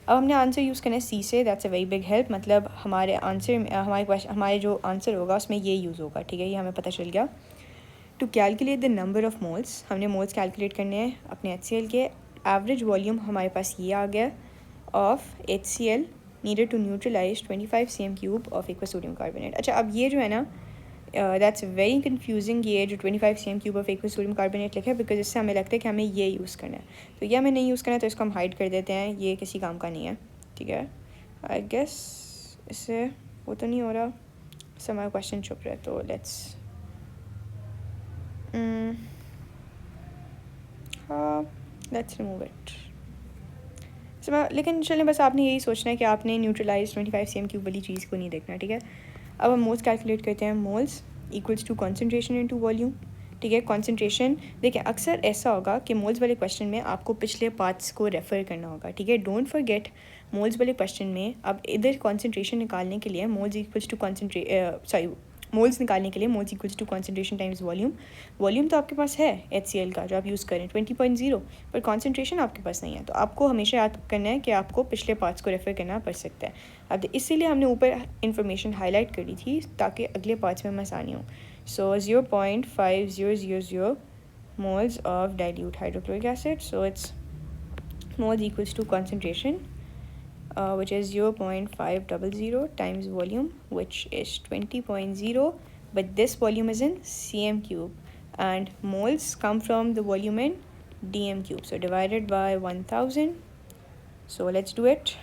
अब हमने आंसर यूज़ करना है C से, that's a very big help. मतलब हमारे आंसर में हमारे जो आंसर होगा उसमें ये यूज़ होगा। ठीक है, ये हमें पता चल गया। To calculate the number of moles, हमने मोल्स कैलकुलेट करने हैं अपने HCl के। एवरेज वॉल्यूम हमारे पास ये आ गया of HCl needed to neutralize 25 cm³ of aqueous sodium carbonate। अच्छा, अब ये जो है ना, दैट्स वेरी कन्फ्यूजिंग, ये जो 25 cm³ of aqueous sodium carbonate लिखा है, बिकॉज इससे हमें लगता है कि हमें ये यूज़ करना है, तो ये हमें नहीं यूज़ करना है, तो इसको हम हाइड कर देते हैं, ये किसी काम का नहीं है। ठीक है, आई गेस इससे वो तो नहीं हो रहा, इससे हमारा क्वेश्चन छुप रहा है, तो लेट्स रिमूव इट। लेकिन चलें, बस आपने यही सोचना है कि आपने न्यूट्रलाइज 25 cm³ वाली चीज़ को नहीं देखना। ठीक है, अब हम मोल्स कैलकुलेट करते हैं। Moles equals to concentration into volume. ठीक है, कॉन्सेंट्रेशन, देखिए अक्सर ऐसा होगा कि मोल्स वाले क्वेश्चन में आपको पिछले पार्ट्स को रेफ़र करना होगा। ठीक है, डोंट फॉरगेट, मोल्स वाले क्वेश्चन में अब इधर कॉन्सेंट्रेशन निकालने के लिए मोल्स इक्वल्स टू मोल्स निकालने के लिए moles equals to concentration times volume. Volume तो आपके पास है HCl का जो आप यूज़ करें 20.0, पर कॉन्सेंट्रेशन आपके पास नहीं है, तो आपको हमेशा याद करना है कि आपको पिछले पार्ट्स को रेफ़र करना पड़ सकता है। अब इसीलिए हमने ऊपर इन्फॉर्मेशन हाईलाइट करी थी ताकि अगले पार्ट्स में आसानी हो। सो 0.5000 moles of dilute hydrochloric acid, so it's moles equals to concentration, which is 0.500 times volume, which is 20.0, but this volume is in cm³, and moles come from the volume in dm³, so divided by 1000. So let's do it.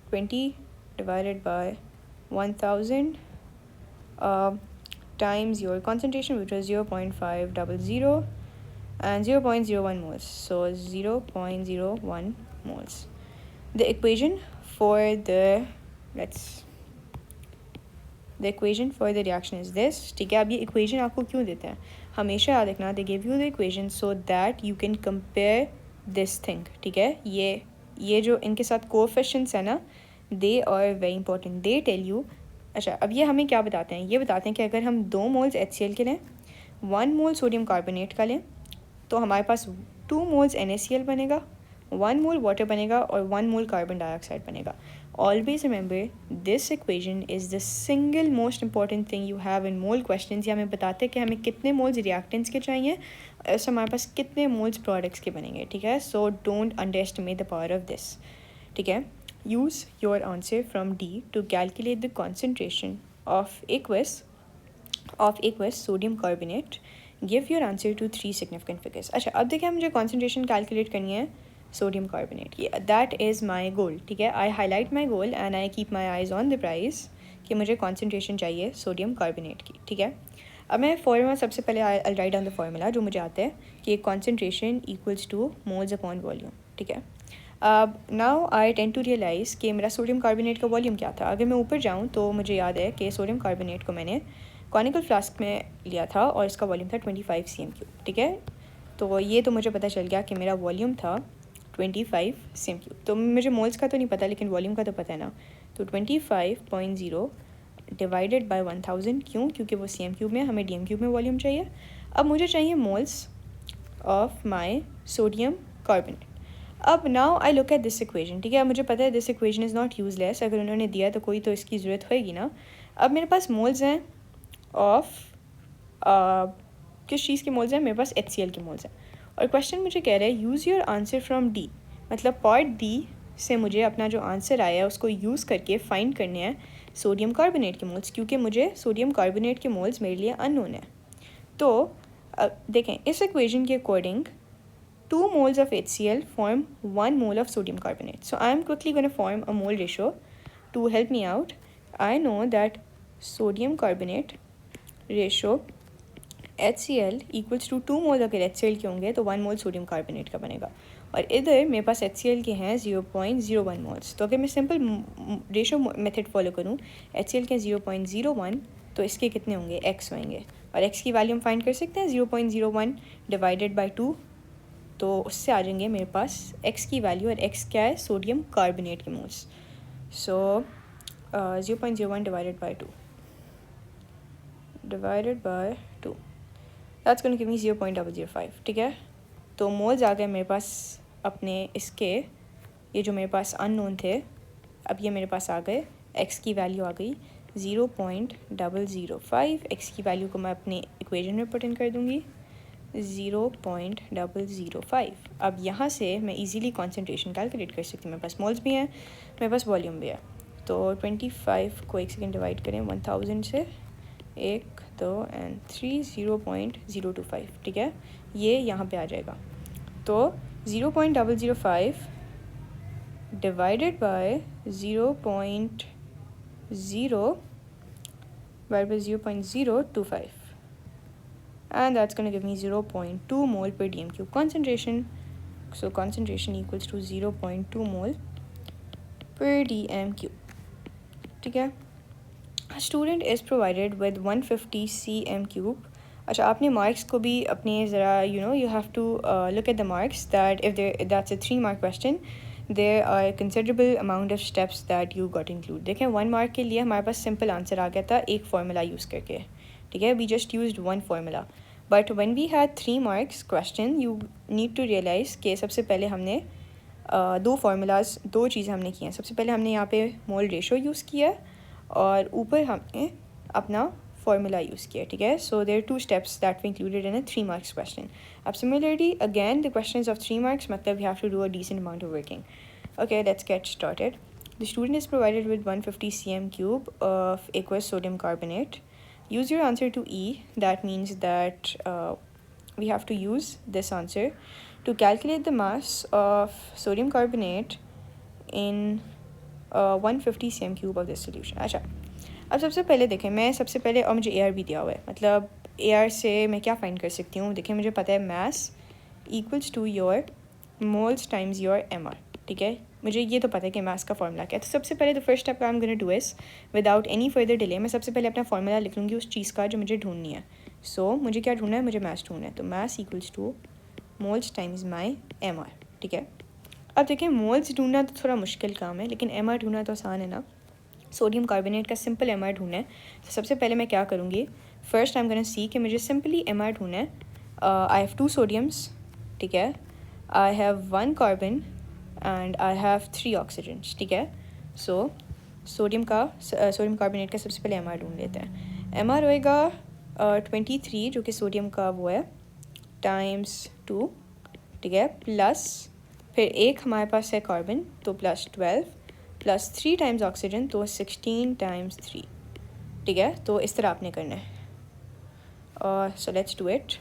20 divided by 1000 times your concentration, which was 0.500 and 0.01 moles, so 0.01 moles. The equation for the equation for the reaction is this. ठीक है, अब ये equation आपको क्यों देते हैं, हमेशा याद रखना, they give you the equation so that you can compare this thing. ठीक है, ये जो इनके साथ coefficients है ना, they are very important. They tell you, अच्छा अब ये हमें क्या बताते हैं, ये बताते हैं कि अगर हम 2 मोल्स HCl के लें, 1 मोल सोडियम कार्बोनेट का लें, तो हमारे पास 2 मोल्स NaCl बनेगा, 1 मोल वाटर बनेगा और 1 मोल कार्बन डाइऑक्साइड बनेगा. Always remember this equation is the single most important thing you have in mole questions. ये हमें बताते हैं कि हमें कितने मोल्स रिएक्टेंट्स के चाहिए और हमारे पास कितने मोल्स प्रोडक्ट्स के बनेंगे. ठीक है, so don't under estimate the power of this. ठीक है, use your answer from D to calculate the concentration of aqueous sodium carbonate. Give your answer to 3 significant figures. अच्छा अब देखिए मुझे concentration calculate करनी है sodium carbonate. That is my goal. ठीक है, I highlight my goal and I keep my eyes on the prize कि मुझे concentration चाहिए sodium carbonate की. ठीक है, अब मैं फॉर्मूला सबसे पहले I'll write down the formula जो मुझे आता है कि concentration equals to moles upon volume. ठीक है, अब now I tend to realise कि मेरा सोडियम कार्बोनेट का वॉल्यूम क्या था. अगर मैं ऊपर जाऊँ तो मुझे याद है कि सोडियम कार्बोनेट को मैंने कॉनिकल फ्लास्क में लिया था और इसका वॉल्यूम था 25 cm3. ठीक है, तो ये तो मुझे पता चल गया कि मेरा वॉल्यूम था 25 cm3. तो मुझे मोल्स का तो नहीं पता लेकिन वॉल्यूम का तो पता है ना. तो 25.0 डिवाइडेड बाई 1000. क्यों? क्योंकि वो cm3 में, हमें dm3 में वॉल्यूम चाहिए. अब मुझे चाहिए moles of my sodium carbonate. अब now I look at this equation. ठीक है, मुझे पता है this equation is not useless. अगर उन्होंने दिया तो कोई तो इसकी ज़रूरत होएगी ना. अब मेरे पास मोल्स हैं ऑफ किस चीज़ के मोल्स हैं, मेरे पास HCl के मोल्स हैं. और क्वेश्चन मुझे कह रहा है use your answer from D. मतलब पार्ट डी से मुझे अपना जो आंसर आया है उसको यूज़ करके फाइंड करने हैं सोडियम कार्बोनेट के मोल्स, क्योंकि मुझे सोडियम कार्बोनेट के मोल्स मेरे लिए अननोन है. तो देखें इस इक्वेशन के according 2 moles of HCl form 1 mole of sodium carbonate. So I am quickly going to form a mole ratio to help me out. I know that sodium carbonate ratio HCl equals to 2 moles अगर HCl के होंगे तो 1 mole sodium carbonate का बनेगा. और इधर मेरे पास HCl के हैं 0.01 moles. तो अगर मैं सिंपल रेशो मेथड फॉलो करूँ, HCl के 0.01 तो इसके कितने होंगे, x होंगे. और x की वैल्यू हम फाइंड कर सकते हैं 0.01 डिवाइडेड बाई 2. तो उससे आ जाएंगे मेरे पास x की वैल्यू, और x क्या है, सोडियम कार्बोनेट के moles. So 0.01 divided by 2 that's going to give me 0.005. ठीक है, तो मोल्स आ गए मेरे पास अपने इसके, ये जो मेरे पास अननोन थे अब ये मेरे पास आ गए. x की वैल्यू आ गई 0.005. x की वैल्यू को मैं अपने इक्वेशन में पुट इन कर दूँगी 0.005. अब यहाँ से मैं इजीली कंसंट्रेशन कैलकुलेट कर सकती हूँ. मेरे पास मोल्स भी हैं, मेरे पास वॉल्यूम भी है. तो 25 को 1 सेकेंड डिवाइड करें 1000 से, 1 2 एंड 3 0.025. ठीक है, ये यहाँ पे आ जाएगा. तो 0.005 divided by 0.025 and that's going to give me 0.2 mole per dm cube concentration. So concentration equals to 0.2 mole per dm cube. ठीक है, a student is provided with 150 cm cube. अच्छा, आपने मार्क्स को भी अपने ज़रा you have to look at the marks that if that's a 3 mark question there are a considerable amount of steps that you got include. देखें 1 mark के लिए हमारे पास सिंपल आंसर आ गया था एक फार्मूला यूज़ करके. ठीक है, we just used 1 formula. But when we had 3 marks question, you need to realize कि सबसे पहले हमने 2 फार्मूलाज, 2 चीज़ें हमने की हैं. सबसे पहले हमने यहाँ पे मोल रेशो यूज़ किया और ऊपर हमने अपना फार्मूला यूज़ किया. ठीक है, so there 2 steps that we included in a 3 marks question. अब similarly again the questions of 3 marks मतलब we have to do a decent amount of working. Okay, let's get started. The student is provided with 150 cm cube of aqueous sodium carbonate. Use your answer to E. That means that we have to use this answer to calculate the mass of sodium carbonate in 150 cm³ of this solution. अच्छा, अब सबसे पहले देखें, मैं सबसे पहले, और मुझे AR भी दिया हुआ है, मतलब AR से मैं क्या फाइंड कर सकती हूँ। देखें, मुझे पता है mass equals to your moles times your MR, ठीक है। मुझे ये तो पता है कि मास का फॉर्मूला क्या है। तो सबसे पहले the first step I am gonna do is without any further delay, मैं सबसे पहले अपना फॉर्मूला लिख लूँगी उस चीज़ का जो मुझे ढूंढनी है। सो मुझे क्या ढूंढना है, मुझे मास ढूंढना है। तो mass equals to moles times my MR, ठीक है। अब देखें, मोल्स ढूंढना तो थोड़ा मुश्किल काम है, लेकिन MR ढूंढना तो आसान है ना। सोडियम कार्बोनेट का सिंपल MR ढूंढना है। तो सबसे पहले मैं क्या करूँगी, first I am gonna see कि मुझे सिंपली MR ढूंढना है। आई हैव 2 सोडियम्स, ठीक है, I have 1 carbon and I have 3 oxygens, ठीक है। सो सोडियम कार्बोनेट का सबसे पहले MR ढूंढ लेते हैं। MR होएगा 23, जो कि सोडियम का वो है, टाइम्स 2, ठीक है, प्लस फिर एक हमारे पास है कार्बन, तो प्लस 12 प्लस 3 टाइम्स ऑक्सीजन, तो 16 टाइम्स 3, ठीक है। तो इस तरह आपने करना है। So let's do it.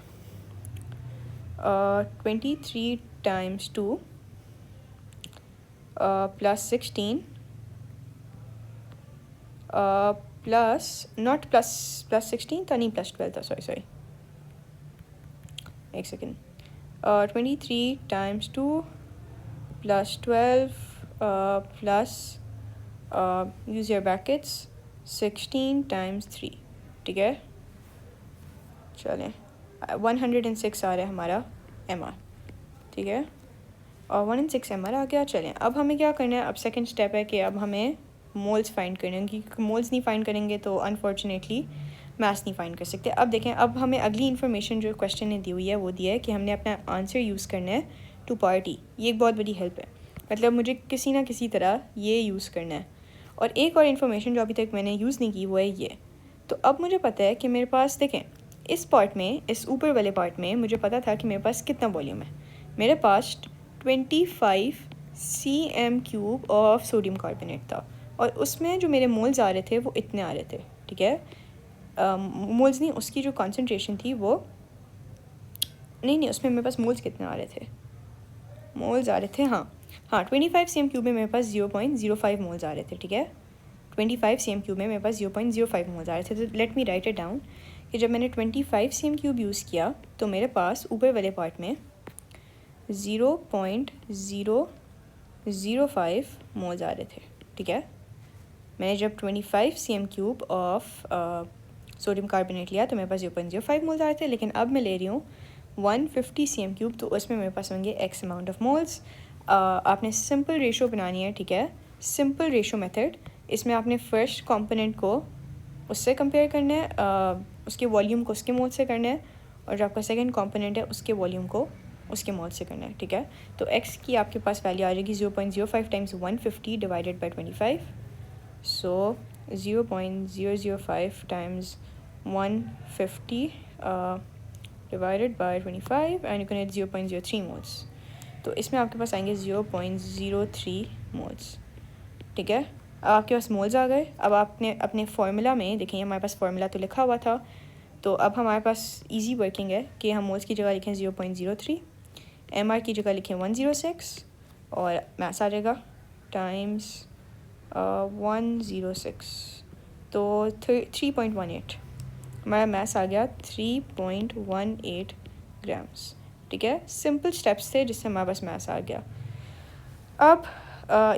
23 times 2 plus 16 plus not plus 16 था, नहीं प्लस 12 था, सॉरी एक second. 23 times 2 plus 12 plus use your brackets 16 times 3, ठीक है। चलें, 106 आ रहा है हमारा MR, ठीक है, और 106 MR आ गया। चलें, अब हमें क्या करना है, अब सेकंड स्टेप है कि अब हमें मोल्स फाइंड करने हैं, क्योंकि मोल्स नहीं फाइंड करेंगे तो अनफॉर्चुनेटली मास नहीं फाइंड कर सकते। अब देखें, अब हमें अगली इन्फॉर्मेशन जो क्वेश्चन ने दी हुई है वो दिया है कि हमने अपना आंसर यूज़ करना है टू पार्टी। ये एक बहुत बड़ी हेल्प है, मतलब मुझे किसी ना किसी तरह ये यूज़ करना है। और एक और इन्फॉर्मेशन जो अभी तक मैंने यूज़ नहीं की वो है ये। तो अब मुझे पता है कि मेरे पास, देखें, इस पार्ट में, इस ऊपर वाले पार्ट में मुझे पता था कि मेरे पास कितना वॉल्यूम है। मेरे पास 25 cm³ ऑफ सोडियम कार्बोनेट था, और उसमें जो मेरे मोल्स आ रहे थे वो इतने आ रहे थे, ठीक है। मोल्स नहीं, उसकी जो कॉन्सेंट्रेशन थी वो नहीं, उसमें मेरे पास मोल्स कितने आ रहे थे, मोल्स आ रहे थे, हाँ 25 cm³ में मेरे पास 0.05 मोल्स आ रहे थे, ठीक है। 25 cm³ में मेरे पास 0.05 मोल्स आ रहे थे। तो let me right it down कि जब मैंने 25 cm³ यूज़ किया तो मेरे पास ऊपर वाले पार्ट में 0.005 मोल्स आ रहे थे, ठीक है। मैंने जब 25 cm³ ऑफ सोडियम कार्बोनेट लिया तो मेरे पास 0.05 मोल्स आ रहे थे, लेकिन अब मैं ले रही हूँ 150 cm³, तो उसमें मेरे पास होंगे X अमाउंट ऑफ मोल्स। आपने सिंपल रेशो बनानी है, ठीक है, सिंपल रेशो मेथड। इसमें आपने फर्स्ट कंपोनेंट को उससे कंपेयर करना है, उसके वॉल्यूम को उसके मोल से करना है, और जो आपका सेकंड कंपोनेंट है उसके वॉल्यूम को उसके मोल से करना है, ठीक है। तो X की आपके पास वैल्यू आ जाएगी 0.05 times 150 divided by 25, so 0.005 times 150 divided by 25 and you can get 0.03 moles. तो इसमें आपके पास आएंगे 0.03 मोल्स, ठीक है। अब आपके पास मोल्स आ गए। अब आपने अपने फार्मूला में देखें, हमारे पास फार्मूला तो लिखा हुआ था, तो अब हमारे पास इजी वर्किंग है कि हम मोल्स की जगह लिखें 0.03, MR की जगह लिखें 106, और मास आ जाएगा टाइम्स 106, तो 3.18 हमारा मास आ गया 3.18 ग्राम्स, ठीक है। सिंपल स्टेप्स थे जिससे हमारे पास मास आ गया। अब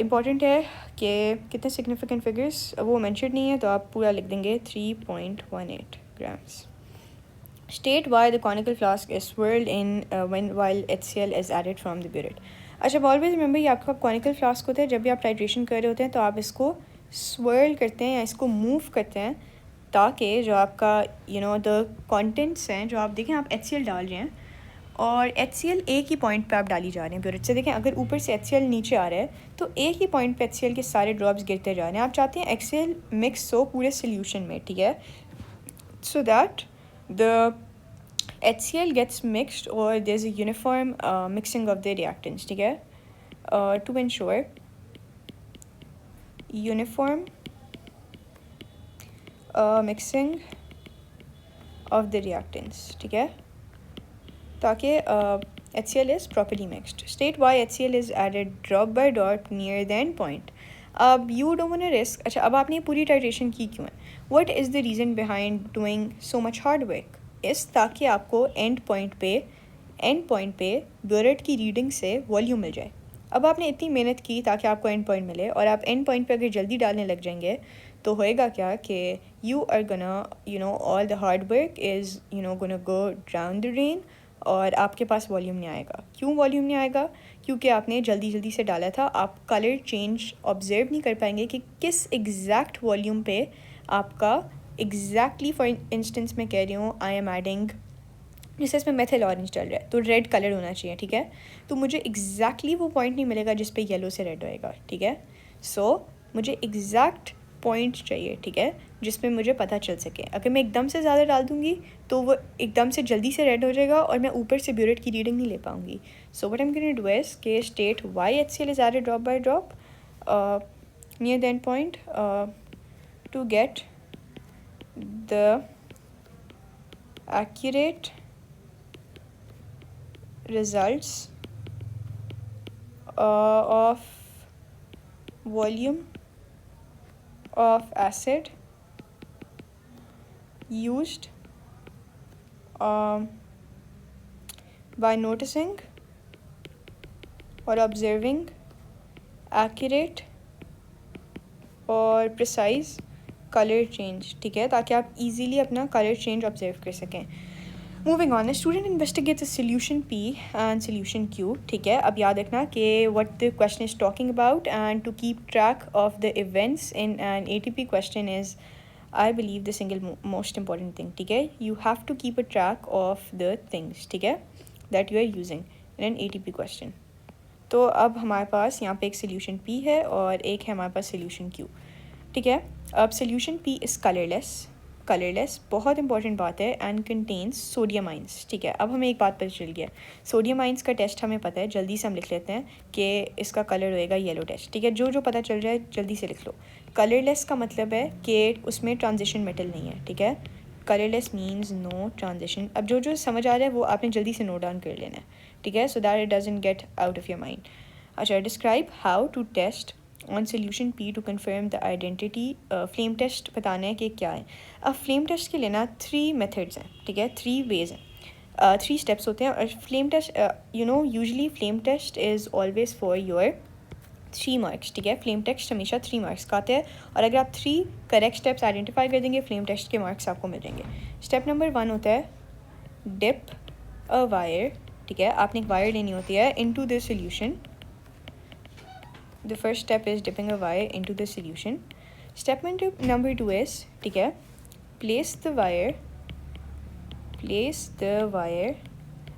इम्पॉर्टेंट है कि कितने सिग्निफिकेंट फिगर्स वो मेंशन नहीं है, तो आप पूरा लिख देंगे 3.18 grams. State why the conical flask is swirled in when while HCl is added from the burette। अच्छा, ऑलवेज रिमेंबर ये आपका कॉनिकल फ्लास्क होता है। जब भी आप टाइट्रेशन कर रहे होते हैं तो आप इसको swirl करते हैं या इसको मूव करते हैं, ताकि जो आपका द कंटेंट्स हैं, जो आप देखें आप HCl डाल रहे हैं और HCl एक ही पॉइंट पे आप डाली जा रहे हैं ब्यूरेट से। देखें, अगर ऊपर से HCl नीचे आ रहा है तो एक ही पॉइंट पे HCl के सारे ड्रॉप्स गिरते जा रहे हैं। आप चाहते हैं HCl मिक्स हो पूरे सोल्यूशन में, ठीक है, so that the HCl gets mixed or there's a uniform mixing of the reactants, ठीक है, to ensure uniform mixing of the reactants, ठीक है, ताकि HCl is properly mixed. State why HCl is added drop by drop near the end point। अब यू डोंट वांट रिस्क। अच्छा, अब आपने पूरी टाइट्रेशन की क्यों है? What is the reason behind doing so much hard work? इस ताकि आपको एंड पॉइंट पे ब्यूरेट की रीडिंग से वॉल्यूम मिल जाए। अब आपने इतनी मेहनत की ताकि आपको एंड पॉइंट मिले, और आप एंड पॉइंट पे अगर जल्दी डालने लग जाएंगे तो होएगा क्या कि you are gonna all the hard work is gonna go down the drain, और आपके पास वॉल्यूम नहीं आएगा। क्यों वॉल्यूम नहीं आएगा? क्योंकि आपने जल्दी से डाला था। आप कलर चेंज ऑब्जर्व नहीं कर पाएंगे कि किस एग्जैक्ट वॉल्यूम पे आपका एग्जैक्टली, फॉर इंस्टेंस मैं कह रही हूँ आई एम एडिंग, जैसे इसमें मेथिल ऑरेंज चल रहा है तो रेड कलर होना चाहिए, ठीक है? तो मुझे एग्जैक्टली वो पॉइंट नहीं मिलेगा जिस पे येलो से रेड होएगा, ठीक है? सो मुझे एग्जैक्ट पॉइंट चाहिए, ठीक है, जिसमें मुझे पता चल सके। अगर मैं एकदम से ज़्यादा डाल दूँगी तो वो एकदम से जल्दी से रेड हो जाएगा और मैं ऊपर से ब्यूरेट की रीडिंग नहीं ले पाऊँगी। So what I am gonna do is के state why HCl is added drop by drop near the end point to get the accurate results of volume of acid used by noticing or observing accurate और precise कलर चेंज, ठीक है, ताकि आप इजीली अपना कलर चेंज ऑब्जर्व कर सकें। Moving on, student investigates solution P and solution Q, ठीक है। अब याद रखना कि what the question is talking about and to keep track of the events in an ATP question is, I believe, the single most important thing, ठीक है। You have to keep a track of the things, ठीक है, that you are using in an ATP question. तो अब हमारे पास यहाँ पे एक सोल्यूशन P है और एक है हमारे पास सोल्यूशन Q, ठीक है। अब सोल्यूशन P इज़ कलरलेस बहुत इंपॉर्टेंट बात है, एंड कंटेन्स सोडियम आइंस, ठीक है। अब हमें एक बात पता चल गया, सोडियम आइंस का टेस्ट हमें पता है, जल्दी से हम लिख लेते हैं कि इसका कलर होएगा येलो टेस्ट, ठीक है। जो पता चल रहा है जल्दी से लिख लो। कलरलेस का मतलब है कि उसमें ट्रांजिशन मेटल नहीं है, ठीक है। Colourless means no transition. अब जो समझ आ रहा है वो आपने जल्दी से नोट डाउन कर लेना है, ठीक है, so that it doesn't get out of your mind. अच्छा, describe how to test on solution P to confirm the identity. Flame test बताना है कि क्या है। अब फ्लेम टेस्ट के लिए ना 3 मेथड्स हैं, ठीक है, 3 वेज हैं, 3 स्टेप्स होते हैं। और flame test usually flame test is always for your 3 marks, ठीक है। फ्लेम टेस्ट हमेशा 3 मार्क्स का आता है, और अगर आप 3 करेक्ट स्टेप्स आइडेंटिफाई कर देंगे फ्लेम टेस्ट के मार्क्स आपको मिल जाएंगे। स्टेप नंबर 1 होता है डिप अ वायर, ठीक है। आपने एक वायर लेनी होती है into the solution. The first step is dipping a wire into the solution. Step number 2 is, ठीक है, place the wire।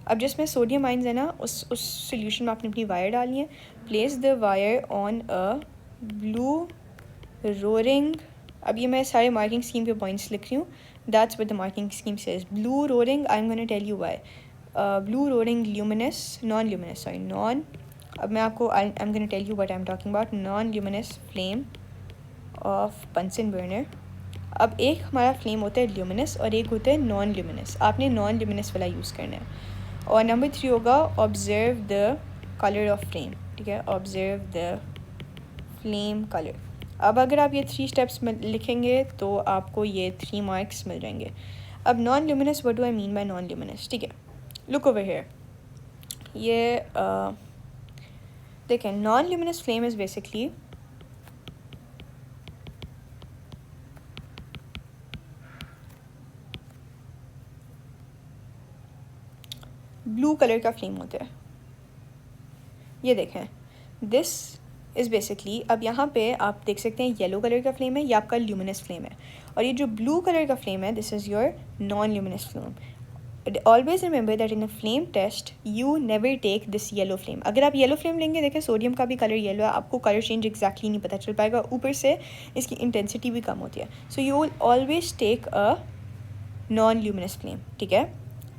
अब जिसमें सोडियम आइंस है ना, उस सोल्यूशन में आपने अपनी वायर डालनी है। place the wire on a blue roaring, अब ये मैं सारे मार्किंग स्कीम पे पॉइंट्स लिख रही हूँ, that's what the marking scheme says। blue roaring, I'm going to tell you why। blue roaring luminous, non-luminous, sorry, non, अब मैं आपको I am gonna tell you what I am talking about, non luminous flame of Bunsen burner. अब एक हमारा फ्लेम होता है ल्यूमिनस और एक होता है नॉन ल्यूमिनस, आपने नॉन ल्यूमिनस वाला यूज़ करना है। और नंबर 3 होगा observe the colour of flame, ठीक है, ऑब्जर्व द फ्लेम कलर। अब अगर आप ये 3 स्टेप्स में लिखेंगे तो आपको ये 3 मार्क्स मिल जाएंगे। अब non luminous, what do I mean by non luminous, ठीक है, लुक ओवर हियर। ये देखें, non luminous flame is basically blue colour का फ्लेम होता है। ये देखें, दिस इज़ बेसिकली, अब यहाँ पे आप देख सकते हैं येलो कलर का फ्लेम है, ये आपका ल्यूमिनस फ्लेम है, और ये जो ब्लू कलर का फ्लेम है this is your non luminous flame. Always remember that in a flame test you never take this yellow flame. अगर आप येलो फ्लेम लेंगे, देखें सोडियम का भी कलर येलो है, आपको कलर चेंज एग्जैक्टली नहीं पता चल पाएगा, ऊपर से इसकी इंटेंसिटी भी कम होती है। So you will always take a non luminous flame, ठीक है,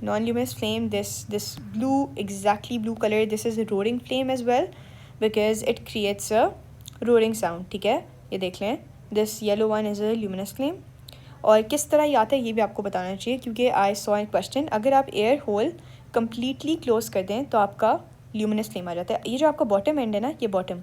non luminous flame. This blue, exactly blue colour, this is a roaring flame as well because it creates a roaring sound, ठीक है। ये देख लें, this yellow one is a luminous flame. और किस तरह ये आता है ये भी आपको बताना चाहिए, क्योंकि आई सॉ ए क्वेश्चन, अगर आप एयर होल कम्प्लीटली क्लोज कर दें तो आपका ल्यूमिनस फ्लेम आ जाता है। ये जो आपका बॉटम एंड है ना, ये बॉटम,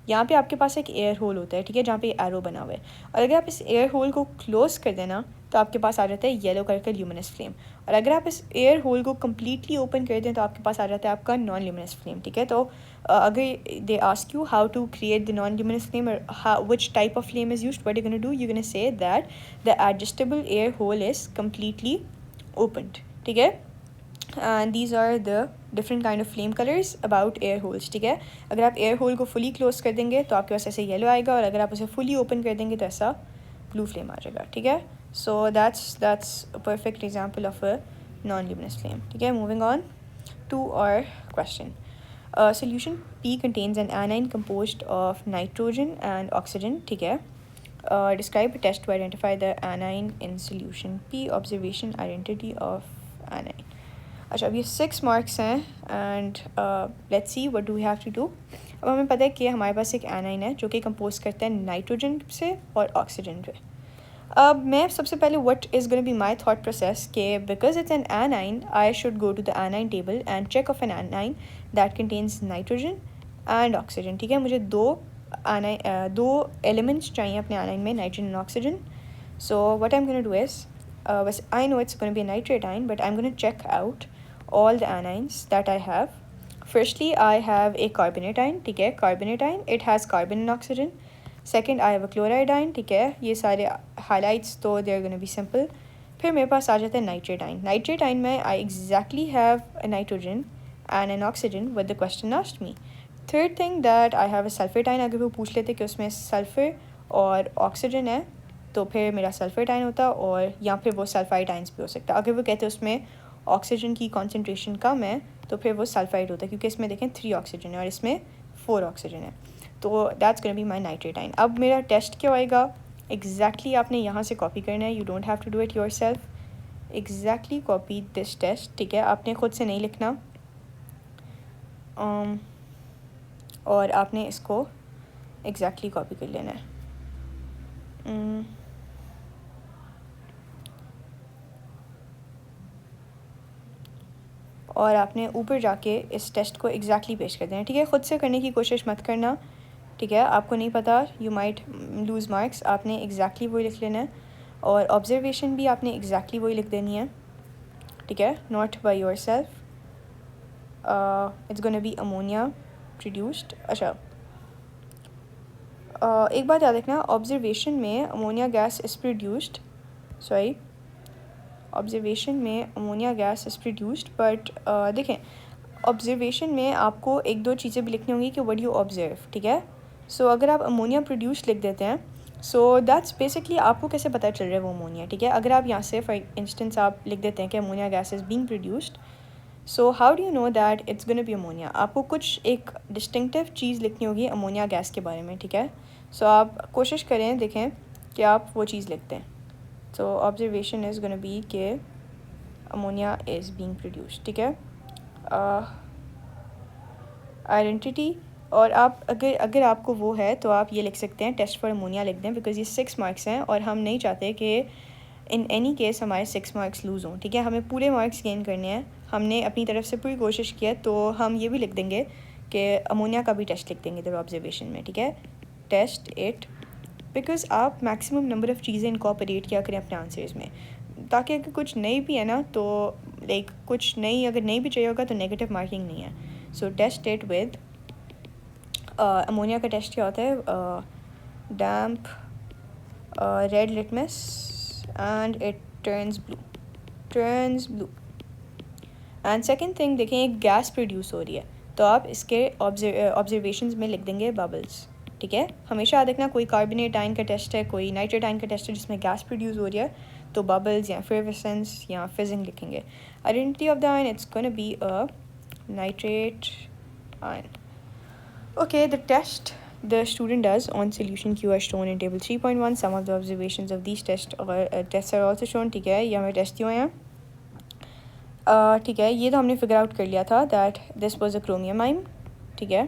यहाँ पे आपके पास एक एयर होल होता है, ठीक है, जहाँ पे एरो बना हुआ है, और अगर आप इस एयर होल को क्लोज़ कर देना तो आपके पास आ जाता है येलो कलर का ल्यूमिनस फ्लेम, और अगर आप इस एयर होल को कम्प्लीटली ओपन कर दें तो आपके पास आ जाता है आपका नॉन ल्यूमिनस फ्लेम, ठीक है। तो अगर they ask you how to create the non luminous flame और how which type of flame is used, what you gonna do, you gonna say that the adjustable air hole is completely opened, ठीक है। And these are the different kind of flame colours about air holes, ठीक है। अगर आप एयर होल को फुली क्लोज कर देंगे तो आपके पास ऐसे येलो आएगा, और अगर आप उसे फुली ओपन कर देंगे तो ऐसा ब्लू फ्लेम आ जाएगा, ठीक है। So that's a perfect example of a non luminous flame, ठीक है। Moving on to our question. Solution P contains an anion composed of nitrogen and oxygen, ठीक है. Describe a test to identify the anion in solution P. Observation identity of anion. अच्छा, अब ये 6 मार्क्स हैं and let's see what do we have to do. अब हमें पता है कि हमारे पास एक एनाइन है जो कि कंपोज करता है नाइट्रोजन से और ऑक्सीजन से. अब मैं सबसे पहले what is gonna be my thought process के because it's an anion I should go to the anion table and check of an anion that contains nitrogen and oxygen, ठीक है. मुझे दो एलिमेंट्स चाहिए अपने एनाइन में, nitrogen and oxygen. So what I am gonna do is, बस I know it's gonna be nitrate ion, but I am gonna check out all the anions that I have. Firstly, I have a carbonate ion, ठीक है. Carbonate ion, it has carbon and oxygen. Second, I have a chloride ion, ठीक है. ये सारे highlights तो they are going to be simple. फिर मेरे पास आ जाता है nitrate ion. Nitrate ion में I exactly have a nitrogen and an oxygen with the question asked me. Third thing that I have a sulfate ion. अगर वो पूछ लेते कि उसमें sulfur और oxygen है तो फिर मेरा sulfate ion होता, और या फिर वो sulfide ions भी हो सकता. अगर वो कहते उसमें ऑक्सीजन की कॉन्सेंट्रेशन कम है तो फिर वो सल्फाइड होता है, क्योंकि इसमें देखें 3 ऑक्सीजन है और इसमें 4 ऑक्सीजन है. तो that's gonna be my nitrate ion. अब मेरा टेस्ट क्या होएगा एग्जैक्टली आपने यहाँ से कॉपी करना है. You don't have to do it yourself. Exactly copy this test, ठीक है. आपने खुद से नहीं लिखना, और आपने इसको एग्जैक्टली कॉपी कर लेना है. और आपने ऊपर जाके इस टेस्ट को एग्जैक्टली पेश कर देना, ठीक है. ख़ुद से करने की कोशिश मत करना, ठीक है. आपको नहीं पता, यू माइट लूज़ मार्क्स. आपने एग्जैक्टली वही लिख लेना है, और ऑब्जर्वेशन भी आपने एग्जैक्टली वही लिख देनी है, ठीक है. Not by yourself. It's gonna be ammonia produced. अच्छा, एक बात याद रखना, ऑब्जर्वेशन में ammonia gas is produced, sorry, observation में ammonia gas is produced, but देखें ऑब्जर्वेशन में आपको एक दो चीज़ें भी लिखनी होंगी कि व्हाट यू ऑब्जर्व, ठीक है. सो अगर आप अमोनिया प्रोड्यूस्ड लिख देते हैं, सो दैट्स बेसिकली आपको कैसे पता चल रहा है वो अमोनिया, ठीक है. अगर आप यहाँ से फॉर इंस्टेंस आप लिख देते हैं कि ammonia gas is being produced, so how do you know that it's gonna be ammonia. आपको कुछ एक डिस्टिंक्टिव चीज़ लिखनी होगी अमोनिया गैस के बारे में, ठीक है. सो आप कोशिश करें, देखें कि आप वो चीज़ लिखते हैं. So observation is going to be कि ammonia is being produced, ठीक है. Identity, और आप अगर आपको वो है तो आप ये लिख सकते हैं टेस्ट फॉर अमोनिया लिख दें, बिकॉज ये 6 मार्क्स हैं और हम नहीं चाहते कि इन एनी केस हमारे 6 मार्क्स लूज़ हों, ठीक है. हमें पूरे मार्क्स गेन करने हैं. हमने अपनी तरफ से पूरी कोशिश की है, तो हम ये भी लिख देंगे कि अमोनिया का भी टेस्ट लिख देंगे इधर ऑब्जर्वेशन में, ठीक है. टेस्ट इट, बिकॉज आप मैक्सिमम नंबर ऑफ़ चीज़ें इनकॉर्पोरेट किया करें अपने आंसर्स में, ताकि अगर कुछ नई भी है ना तो लाइक कुछ नई अगर नहीं भी चाहिए होगा तो नेगेटिव मार्किंग नहीं है. So test it with ammonia का टेस्ट क्या होता है, damp red litmus and it turns blue. And second thing, देखें एक गैस प्रोड्यूस हो रही है, तो आप इसके ऑब्जर्वेशंस में लिख देंगे बबल्स, ठीक है. हमेशा याद रखना, कोई कार्बोनेट आयन का टेस्ट है, कोई नाइट्रेट आयन का टेस्ट है जिसमें गैस प्रोड्यूस हो रही है, तो बबल्स या एफिशिएंसी या फिजिंग लिखेंगे. Identity of the ion, it's gonna be a nitrate ion. Okay, the test the student does on solution Q are shown in table 3.1. Some of the observations of these tests are also shown, ठीक है. ये हमें टेस्ट दिए हैं, ठीक है. ये तो हमने फिगर आउट कर लिया था that this was a chromium ion, ठीक है.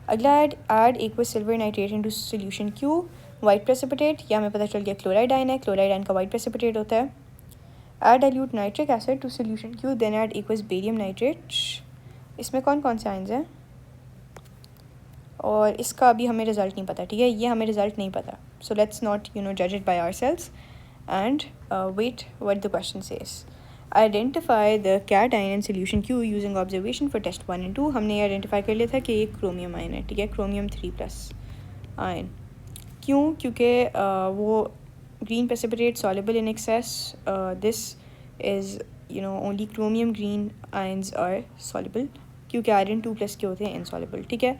अगला add aqueous silver nitrate into solution Q, white precipitate. या हमें पता चल गया क्लोराइड आयन है, क्लोराइड आयन का वाइट प्रेसिपिटेट होता है. Add dilute nitric acid to solution Q, then add aqueous barium nitrate. इसमें कौन कौन से आयन्स हैं, और इसका अभी हमें रिज़ल्ट नहीं पता, ठीक है, ये हमें रिज़ल्ट नहीं पता. सो लेट्स नॉट जज it by ourselves and wait what the question says. Identify the cation in solution Q using observation for test 1 and 2. हमने आइडेंटिफाई कर लिया था कि ये क्रोमियम आयन है, ठीक है, क्रोमियम 3+ आयन. क्यों? क्योंकि वो green precipitate soluble in excess. This is only chromium green ions are soluble क्योंकि iron 2+ के होते हैं insoluble, ठीक है.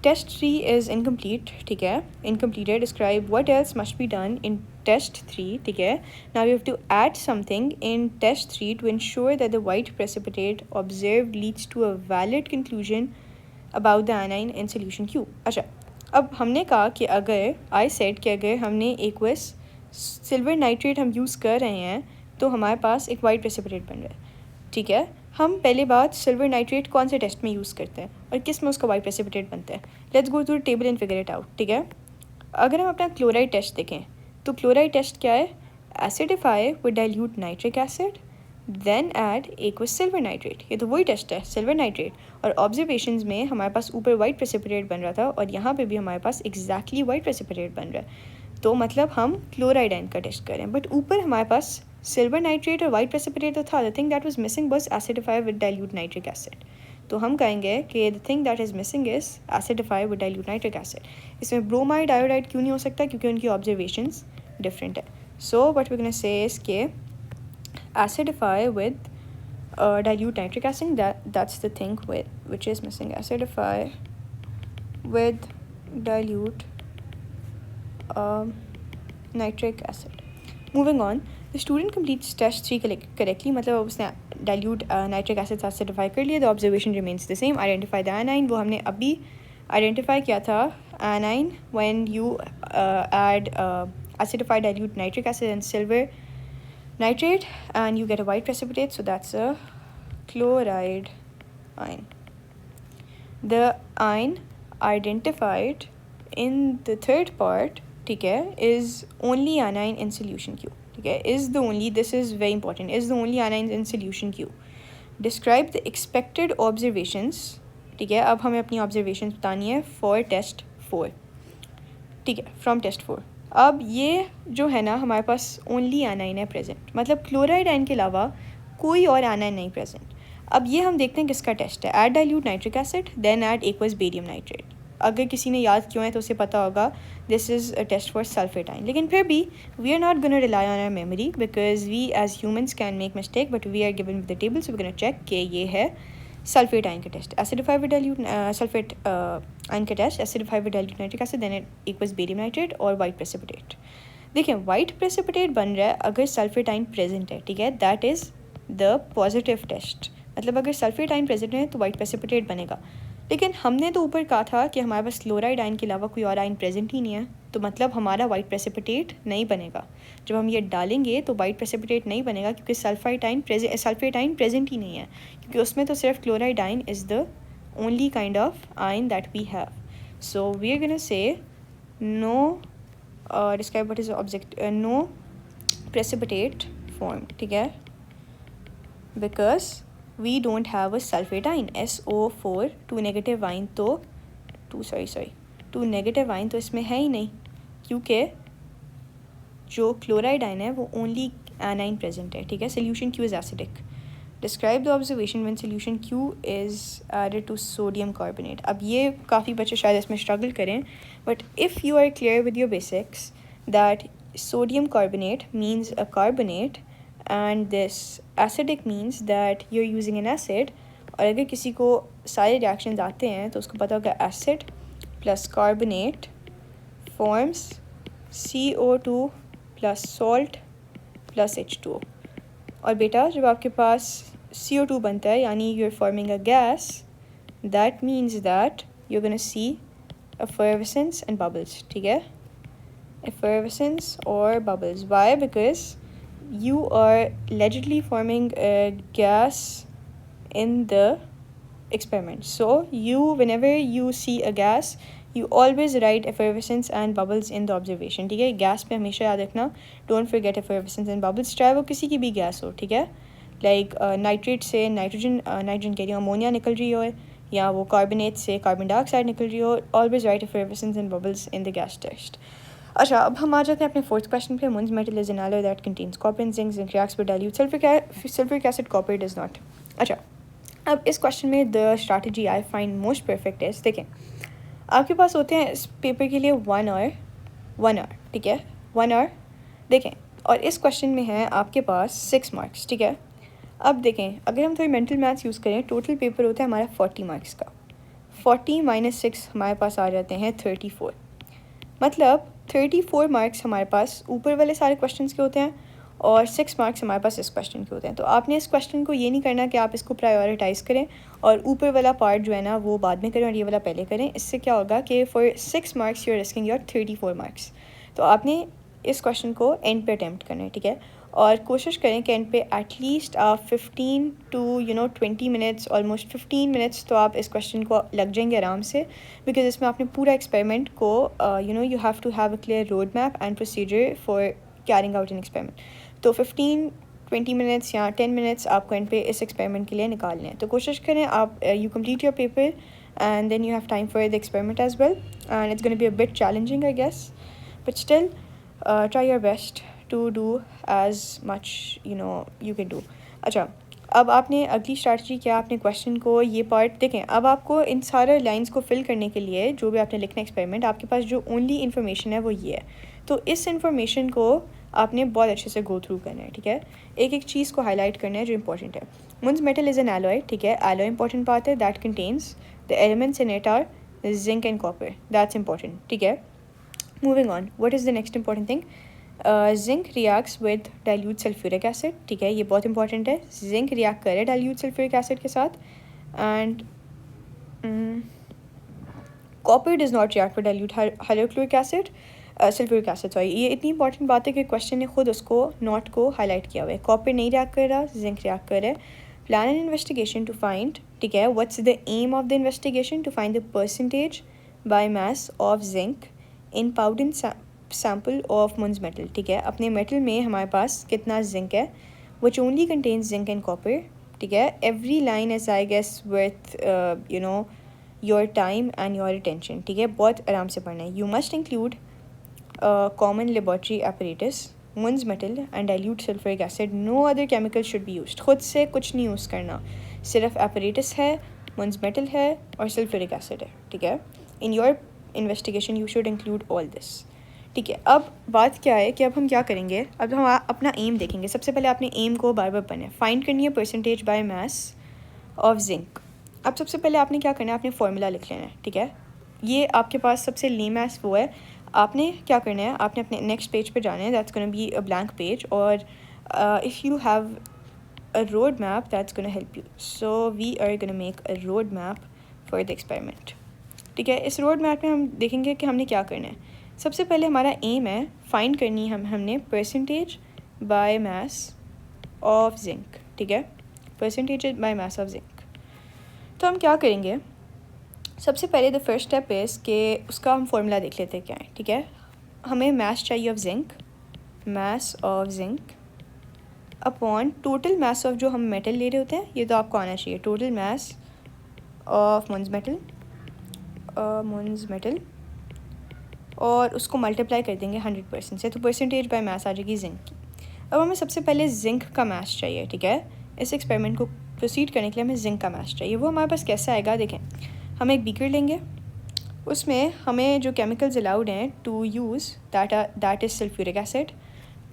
Test 3 is incomplete, ठीक है, incompleted. Describe what else must be done in test 3, ठीक है. Now you have to add something in test 3 to ensure that the white precipitate observed leads to a valid conclusion about the anion in solution Q. अच्छा, अब हमने कहा कि अगर I said कि अगर हमने aqueous सिल्वर नाइट्रेट हम यूज़ कर रहे हैं तो हमारे पास एक वाइट प्रेसिपिटेट बन रहा है, ठीक है. हम पहले बात सिल्वर नाइट्रेट कौन से टेस्ट में यूज़ करते हैं और किस में उसका वाइट प्रेसिपिटेट बनता है. Let's go to table and figure it out, ठीक है. अगर हम अपना क्लोराइड टेस्ट देखें तो क्लोराइड टेस्ट क्या है? Acidify with dilute nitric acid then add aqueous silver nitrate. ये तो वही टेस्ट है, सिल्वर नाइट्रेट. और ऑब्जर्वेशंस में हमारे पास ऊपर वाइट प्रेसिपिटेट बन रहा था और यहाँ पे भी हमारे पास एग्जैक्टली वाइट प्रेसिपिटेट बन रहा है. तो मतलब हम क्लोराइड आयन का टेस्ट करें, बट ऊपर हमारे पास सिल्वर नाइट्रेट और वाइट प्रेसिपिटेट तो था. The thing that was missing was acidify with dilute nitric acid. तो हम कहेंगे कि the thing that is missing is acidify with dilute nitric acid. इसमें ब्रोमाइड आयोडाइड क्यों नहीं हो सकता? क्योंकि उनकी ऑब्जर्वेशंस डिफरेंट है. So what we gonna say is के acidify with dilute nitric acid, that's the thing which is missing. Acidify with dilute nitric acid. Moving on, the student completes test 3 correctly. मतलब उसने dilute nitric acid acidify कर लिया. The observation remains the same. Identify the anion. वो हमने अभी identify किया था. Anion when you add acidified dilute nitric acid and silver nitrate and you get a white precipitate. So that's a chloride ion. The ion identified in the third part, ठीक है, is only anion in solution Q, ठीक है, is the only, this is very important, is the only anion in solution Q. Describe the expected observations, ठीक है. अब हमें अपनी observations बतानी है for test 4, ठीक है, from test 4. अब ये जो है ना हमारे पास only anion है present, मतलब क्लोराइड आयन के अलावा कोई और anion नहीं present. अब ये हम देखते हैं किसका टेस्ट है. Add dilute nitric acid then add aqueous barium nitrate. अगर किसी ने याद किया है तो उसे पता होगा this is a test for sulphate ion. लेकिन फिर भी we are not gonna rely on our memory because we as humans can make mistake, but we are given with the table. So we gonna check कि ये है सल्फेट आयन का test. Acidify with dilute sulphate ion का test, acidify with dilute nitric acid then aqueous barium nitrate और वाइट प्रेसिपिटेट. देखिए वाइट प्रेसिपिटेट बन रहा है अगर सल्फेट आयन प्रेजेंट है, ठीक है, that is the positive test. मतलब अगर सल्फेट आयन प्रेजेंट है तो वाइट प्रेसिपिटेट बनेगा. लेकिन हमने तो ऊपर कहा था कि हमारे पास क्लोराइड आयन के अलावा कोई और आयन प्रेजेंट ही नहीं है, तो मतलब हमारा वाइट प्रेसिपिटेट नहीं बनेगा. जब हम ये डालेंगे तो वाइट प्रेसिपिटेट नहीं बनेगा क्योंकि सल्फेट आयन प्रेजेंट ही नहीं है, क्योंकि उसमें तो सिर्फ chloride ion is the only kind of ion that we have. So we are gonna say no describe what is object, no precipitate form, ठीक है, because we don't have a sulfate ion. SO4 2 negative ion तो टू नेगेटिव आयन तो इसमें है ही नहीं, क्योंकि जो क्लोराइड आयन है वो ओनली एनाइन प्रेजेंट है, ठीक है. Solution Q is acidic. Describe the observation when solution Q is added to sodium carbonate. अब ये काफ़ी बच्चे शायद इसमें स्ट्रगल करें, but if you are clear with your basics that sodium carbonate means a carbonate and this acidic means that you're using an acid. और अगर किसी को सारे reactions आते हैं तो उसको पता होगा acid plus carbonate forms CO2 plus salt plus H2O. और बेटा जब आपके पास CO2 बनता है यानी you're forming a gas, that means that you're gonna see effervescence and bubbles, ठीक है, effervescence or bubbles. Why? Because you are allegedly forming a gas in the experiment. So whenever you see a gas, you always write effervescence and bubbles in the observation, ठीक है. गैस पे हमेशा याद रखना, don't forget effervescence and bubbles, चाहे वो किसी की भी गैस हो, ठीक है. लाइक नाइट्रेट से नाइट्रोजन कह रही हूँ अमोनिया निकल रही हो, या वो कार्बोनेट से कार्बन डाइऑक्साइड निकल रही हो, always right effervescence and bubbles in the gas test. अच्छा, अब हम आ जाते हैं अपने फोर्थ क्वेश्चन पे। Muntz metal is an alloy that contains copper and zinc, zinc reacts with dilute sulphuric acid, copper does not. अच्छा, अब इस क्वेश्चन में the strategy I find most perfect is, देखें आपके पास होते हैं इस पेपर के लिए 1 आवर, ठीक है, 1 आवर, देखें, और इस क्वेश्चन में है आपके पास 6 मार्क्स, ठीक है। अब देखें, अगर हम थोड़ी मेंटल मैथ्स यूज़ करें, टोटल पेपर होता है हमारा 40 मार्क्स का, 40 माइनस 6 हमारे पास आ जाते हैं 34, मतलब 34 मार्क्स हमारे पास ऊपर वाले सारे क्वेश्चन के होते हैं और 6 मार्क्स हमारे पास इस क्वेश्चन के होते हैं। तो आपने इस क्वेश्चन को ये नहीं करना कि आप इसको प्रायोरिटाइज़ करें और ऊपर वाला पार्ट जो है ना वो बाद में करें और ये वाला पहले करें। इससे क्या होगा कि for 6 marks you are risking your 34 marks. तो आपने इस क्वेश्चन को एंड पे अटैम्प्ट करना है, ठीक है, और कोशिश करें कि एंड पे एटलीस्ट आप 15 टू 20 मिनट्स, ऑलमोस्ट 15 मिनट्स तो आप इस क्वेश्चन को लग जाएंगे आराम से, बिकॉज इसमें आपने पूरा एक्सपेरिमेंट को you have to have a clear road map and procedure for carrying out an experiment. तो 15-20 मिनट्स या 10 मिनट्स आपको एंड पे इस एक्सपेरिमेंट के लिए निकालने हैं। तो कोशिश करें आप you complete your paper and then you have time for the experiment as well, and it's gonna be a bit challenging I guess, but still try your best to do as much you can do। अच्छा, अब आपने अगली स्ट्रैटेजी क्या, आपने क्वेश्चन को ये पार्ट देखें। अब आपको इन सारे लाइंस को फिल करने के लिए जो भी आपने लिखना एक्सपेरिमेंट, आपके पास जो ओनली इन्फॉर्मेशन है वो ये है। तो इस इन्फॉर्मेशन को आपने बहुत अच्छे से गो थ्रू करना है, ठीक है, एक एक चीज़ को हाईलाइट करना है जो इंपॉर्टेंट है। Muntz metal is an alloy, ठीक है, एलॉय इंपॉर्टेंट बात है, that contains the elements in it are zinc and copper, that's important, ठीक है। Moving on, what is the next important thing? Zinc reacts with dilute sulfuric acid, ठीक है, ये बहुत इंपॉर्टेंट है। जिंक रिएक्ट करे dilute sulfuric acid के साथ, and copper does not react with dilute hydrochloric acid, sulphuric acid, sorry. ये इतनी इंपॉर्टेंट बात है कि क्वेश्चन ने खुद उसको नॉट को हाईलाइट किया हुआ है। कॉपर नहीं रिएक्ट कर रहा, जिंक रिएक्ट कर रहा है। Plan an investigation to find, ठीक है, what's the aim of the investigation, to find the percentage by mass of zinc in powder sample of Muntz metal, ठीक है, अपने मेटल में हमारे पास कितना जिंक है, which only contains zinc and copper, ठीक है। Every line is I guess with your time and your attention, ठीक है, बहुत आराम से पढ़ना है। You must include common laboratory apparatus, Muntz metal and dilute sulphuric acid, no other chemical should be used. खुद से कुछ नहीं यूज़ करना, सिर्फ apparatus है, मुन्स मेटल है और सल्फ्यूरिक एसिड है, ठीक है। In your investigation you should include all this, ठीक है। अब बात क्या है कि अब हम क्या करेंगे, अब हम अपना एम देखेंगे। सबसे पहले आपने एम को बार बार पढ़ना है, फाइंड करनी है percentage by mass of zinc. अब सबसे पहले आपने क्या करना है, आपने फार्मूला लिख लेना है, ठीक है। ये आपके पास सबसे लेम एस वो है। आपने क्या करना है, आपने अपने नेक्स्ट पेज पे जाना है, that's gonna be a blank page, और if you have a road map that's gonna help you. So we are gonna make a road map for the experiment, ठीक है। इस रोड मैप में हम देखेंगे कि हमने क्या करना है। सबसे पहले हमारा एम है फाइंड करनी है हमने percentage by mass of zinc, ठीक है, percentage by mass of zinc. तो हम क्या करेंगे, सबसे पहले द फर्स्ट स्टेप इज़ कि उसका हम फॉर्मूला देख लेते हैं क्या है, ठीक है। हमें मास चाहिए of zinc, mass of zinc upon total mass of जो हम मेटल ले रहे होते हैं, ये तो आपको आना चाहिए, total mass of Muntz metal, और उसको मल्टीप्लाई कर देंगे 100% से, तो परसेंटेज बाय मास आ जाएगी जिंक की। अब हमें सबसे पहले जिंक का मास चाहिए, ठीक है। इस एक्सपेरिमेंट को प्रोसीड करने के लिए हमें जिंक का मास चाहिए। वो हमारे पास कैसे आएगा, देखें, हम एक बीकर लेंगे, उसमें हमें जो केमिकल्स अलाउड हैं to use that is sulphuric acid,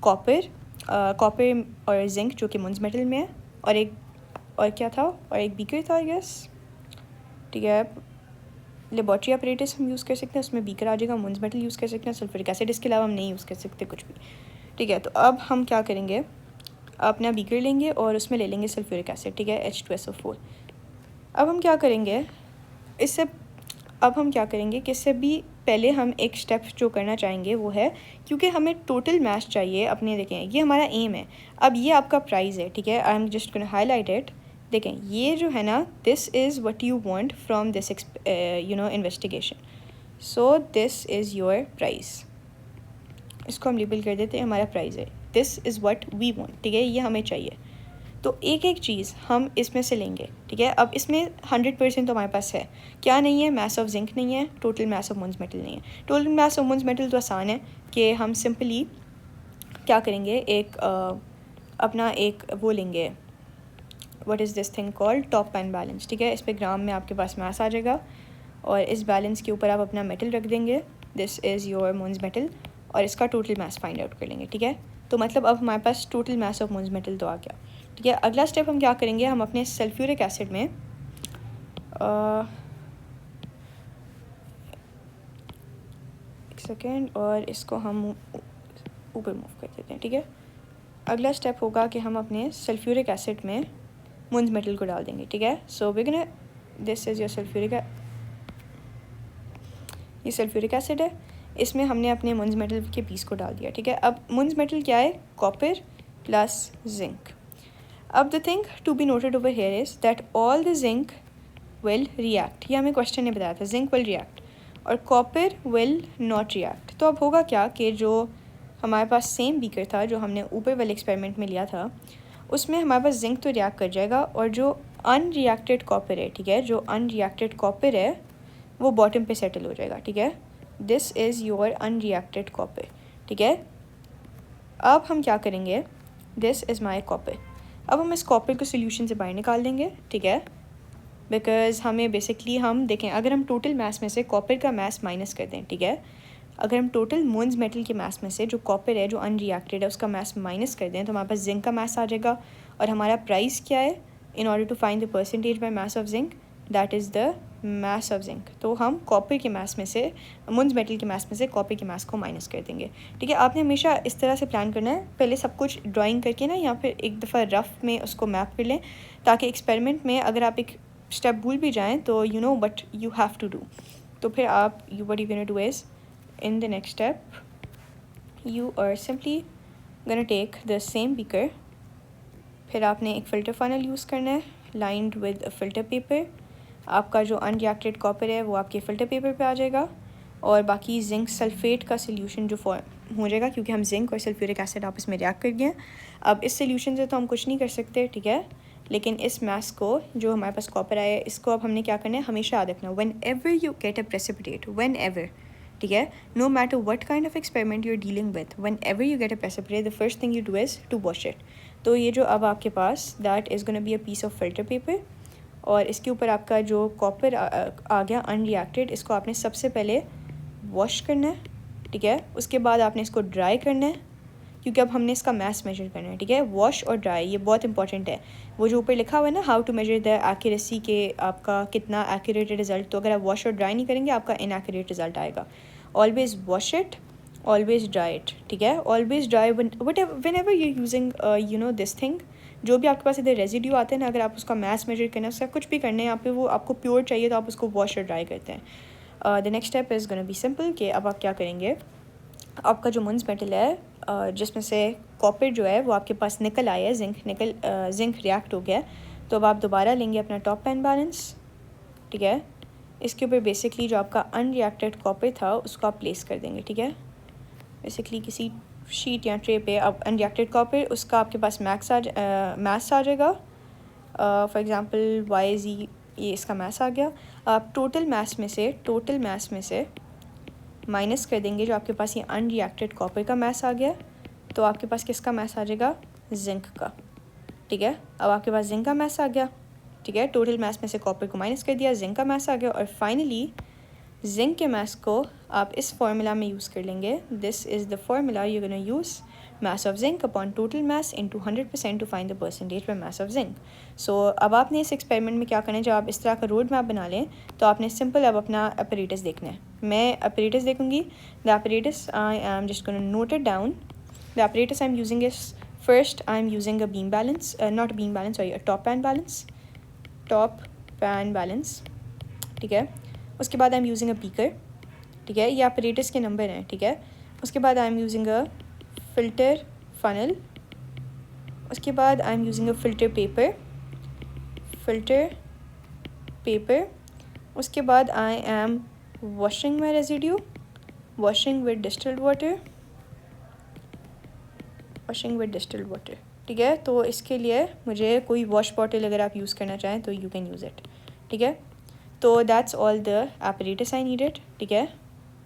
copper और जिंक जो कि मुन्स मेटल में है, और क्या था, और एक बीकर था आई गेस, ठीक है। लेबॉर्ट्री apparatus हम यूज़ कर सकते हैं, उसमें बीकर आ जाएगा, मुन्स मेटल यूज़ कर सकते हैं, सल्फ्यूरिक एसिड इसके अलावा हम नहीं यूज़ कर सकते कुछ भी, ठीक है। तो अब हम क्या करेंगे, अपना बीकर लेंगे और उसमें ले लेंगे सल्फ्यूरिक एसिड, ठीक है, H2SO4। अब हम क्या करेंगे कि इससे भी पहले हम एक स्टेप जो करना चाहेंगे वो है, क्योंकि हमें टोटल मास चाहिए अपने, देखें ये हमारा एम है। अब ये आपका प्राइज़ है, ठीक है, I am just gonna highlight it. देखें ये जो है ना, this is what you want from this investigation, so this is your price. इसको हम लेबल कर देते हैं, हमारा प्राइस है, this is what we want, ठीक है, ये हमें चाहिए। तो एक एक चीज़ हम इसमें से लेंगे, ठीक है। अब इसमें 100% तो हमारे पास है, क्या नहीं है, मास ऑफ जिंक नहीं है, टोटल मास ऑफ मुंज मेटल नहीं है। टोटल मास ऑफ मुंज मेटल तो आसान है कि हम सिंपली क्या करेंगे, एक अपना एक वो लेंगे, what is this thing called, top pan balance, ठीक है। इस पर ग्राम में आपके पास मास आ जाएगा और इस बैलेंस के ऊपर आप अपना मेटल रख देंगे, दिस इज़ योर मुंज मेटल, और इसका टोटल मास फाइंड आउट कर लेंगे, ठीक है। तो मतलब अब हमारे पास टोटल मास ऑफ मुंज मेटल तो आ गया, ठीक है। अगला स्टेप हम क्या करेंगे, हम अपने सल्फ्यूरिक एसिड में एक सेकेंड, और इसको हम ऊपर मूव कर देते हैं, ठीक है। अगला स्टेप होगा कि हम अपने सल्फ्यूरिक एसिड में मुंज मेटल को डाल देंगे, ठीक है। So we gonna, this is your sulphuric, ये सल्फ्यूरिक एसिड है, इसमें हमने अपने मुंज मेटल के पीस को डाल दिया, ठीक है। अब मुंज मेटल क्या है, कॉपर प्लस जिंक। अब the thing to be noted over here is that all the zinc will react, ये हमें क्वेश्चन ने बताया था, जिंक विल रिएक्ट और कॉपर विल नॉट रिएक्ट। तो अब होगा क्या कि जो हमारे पास सेम बीकर था जो हमने ऊपर वाले एक्सपेरिमेंट में लिया था, उसमें हमारे पास जिंक तो रिएक्ट कर जाएगा, और जो अनरिएक्टेड कॉपर है, ठीक है, जो अनरिएक्टेड कॉपर है वो बॉटम पे सेटल हो जाएगा, ठीक है। This is your unreacted copper, ठीक है। अब हम क्या करेंगे, दिस इज़ माई कॉपर, अब हम इस कॉपर को सोल्यूशन से बाहर निकाल देंगे, ठीक है, बिकॉज़ हमें बेसिकली, हम देखें अगर हम टोटल मास में से कॉपर का मास माइनस कर दें, ठीक है, अगर हम टोटल मुंज मेटल के मास में से जो कॉपर है जो अनरिएक्टेड है उसका मास माइनस कर दें तो हमारे पास जिंक का मास आ जाएगा, और हमारा प्राइस क्या है, in order to find the percentage by mass of zinc, that is the mass of zinc. तो हम कॉपर के मास में से, मुंज मेटल के मास में से कॉपर के मास को माइनस कर देंगे, ठीक है। आपने हमेशा इस तरह से प्लान करना है, पहले सब कुछ ड्राइंग करके ना, या फिर एक दफ़ा रफ में उसको मैप कर लें, ताकि एक्सपेरिमेंट में अगर आप एक स्टेप भूल भी जाएँ तो you know what you have to do. तो फिर आप what you gonna do is, in the next step you are simply gonna take the same beaker, फिर आपने एक फ़िल्टर फनल यूज़ करना है lined with a filter paper, आपका जो अनरिएक्टेड कॉपर है वो आपके फ़िल्टर पेपर पे आ जाएगा, और बाकी जिंक सल्फेट का सोल्यूशन जो फॉर्म हो जाएगा, क्योंकि हम जिंक और सल्फ्यूरिक एसिड आपस में रिएक्ट कर गए हैं। अब इस सोल्यूशन से तो हम कुछ नहीं कर सकते, ठीक है, लेकिन इस मास को जो हमारे पास कॉपर आया है इसको अब हमने क्या करना है, हमेशा याद रखना, whenever you get a precipitate, whenever, ठीक है, no matter what kind of experiment you are dealing with, whenever you get a precipitate the first thing you do is to wash it. तो ये जो अब आपके पास, that is gonna be a piece of filter paper, और इसके ऊपर आपका जो कॉपर आ गया अनरिएक्टेड, इसको आपने सबसे पहले वॉश करना है, ठीक है। उसके बाद आपने इसको ड्राई करना है, क्योंकि अब हमने इसका मास मेजर करना है, ठीक है। वॉश और ड्राई ये बहुत इंपॉर्टेंट है, वो जो ऊपर लिखा हुआ है ना, how to measure the accuracy के आपका कितना एक्यूरेट रिजल्ट, तो अगर आप वॉश और ड्राई नहीं करेंगे आपका इनएक्यूरेट रिजल्ट आएगा। Always wash it, always dry it, ठीक है, always dry when ever you using you know this thing, जो भी आपके पास इधर रेजिड्यू आते हैं ना, अगर आप उसका मास मेजर करना है, उसका कुछ भी करना है यहाँ पे, वो आपको प्योर चाहिए तो आप उसको वॉश और ड्राई करते हैं। The next step is gonna B simple, कि अब आप क्या करेंगे, आपका जो मुंज मेटल है जिसमें से कॉपर जो है वो आपके पास निकल आया है, जिंक रिएक्ट हो गया, तो अब आप दोबारा लेंगे अपना टॉप पैन बैलेंस, ठीक है, इसके ऊपर बेसिकली जो आपका अनरिएक्टेड कॉपर था उसको आप प्लेस कर देंगे, ठीक है। बेसिकली किसी शीट या ट्रे पे अब अनरिएक्टेड कॉपर, उसका आपके पास मास आ जाएगा, फॉर एग्जांपल YZ, ये इसका मास आ गया। आप टोटल मास में से माइनस कर देंगे जो आपके पास ये अनरिएक्टेड कॉपर का मास आ गया, तो आपके पास किसका मास आ जाएगा, जिंक का, ठीक है। अब आपके पास जिंक का मास आ गया, ठीक है, टोटल मास में से कॉपर को माइनस कर दिया, जिंक का मास आ गया, और फाइनली जिंक के मास को आप इस फार्मूला में यूज़ कर लेंगे, this is the formula you gonna use, mass of zinc upon total mass into 100% to find the percentage by mass of zinc. So अब आपने इस एक्सपेरिमेंट में क्या करना है, जब आप इस तरह का रोड मैप बना लें तो आपने सिंपल अब अपना अपरेटस देखना है। मैं अपरेटस देखूंगी, the apparatus I am just gonna note it down, the apparatus I am using is, first I am using a beam balance, not beam balance, sorry, a top pan balance, ठीक है। उसके बाद I am using a beaker, ठीक है, ये अपरेटस के नंबर हैं, ठीक है। उसके बाद I am using a filter funnel, उसके बाद I am using a filter paper, उसके बाद I am washing my residue, washing with distilled water, ठीक है। तो इसके लिए मुझे कोई वॉश बॉटल अगर आप यूज़ करना चाहें तो यू कैन यूज़ इट, ठीक है। तो that's all the apparatus I needed, ठीक है,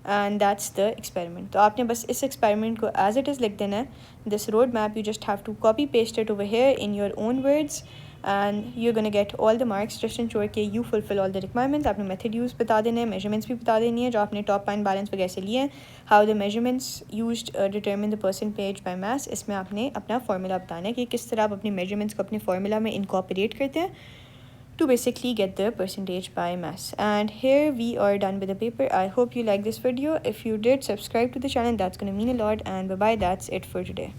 एंड दैट्स द एक्सपेरिमेंट। तो आपने बस इस एक्सपेरिमेंट को एज इट इज़ लिख देना है, this road map, you just have to copy paste it over here in your own words and you gonna get all the marks just ensure कि you fulfil all the requirements. आपने मेथड यूज़ बता देने हैं, मेजरमेंट्स भी बता देनी है जो आपने टॉप पाइन बैलेंस वगैरह से लिए हैं, how the measurements used determine the percentage by मास। इसमें आपने अपना फार्मूला बताना है कि किस तरह आप अपने मेजरमेंट्स को अपने फार्मूला में इनकॉर्पोरेट करते हैं to basically get the percentage by mass. And here we are done with the paper. I hope you like this video. If you did, subscribe to the channel, that's going to mean a lot. And bye bye, that's it for today.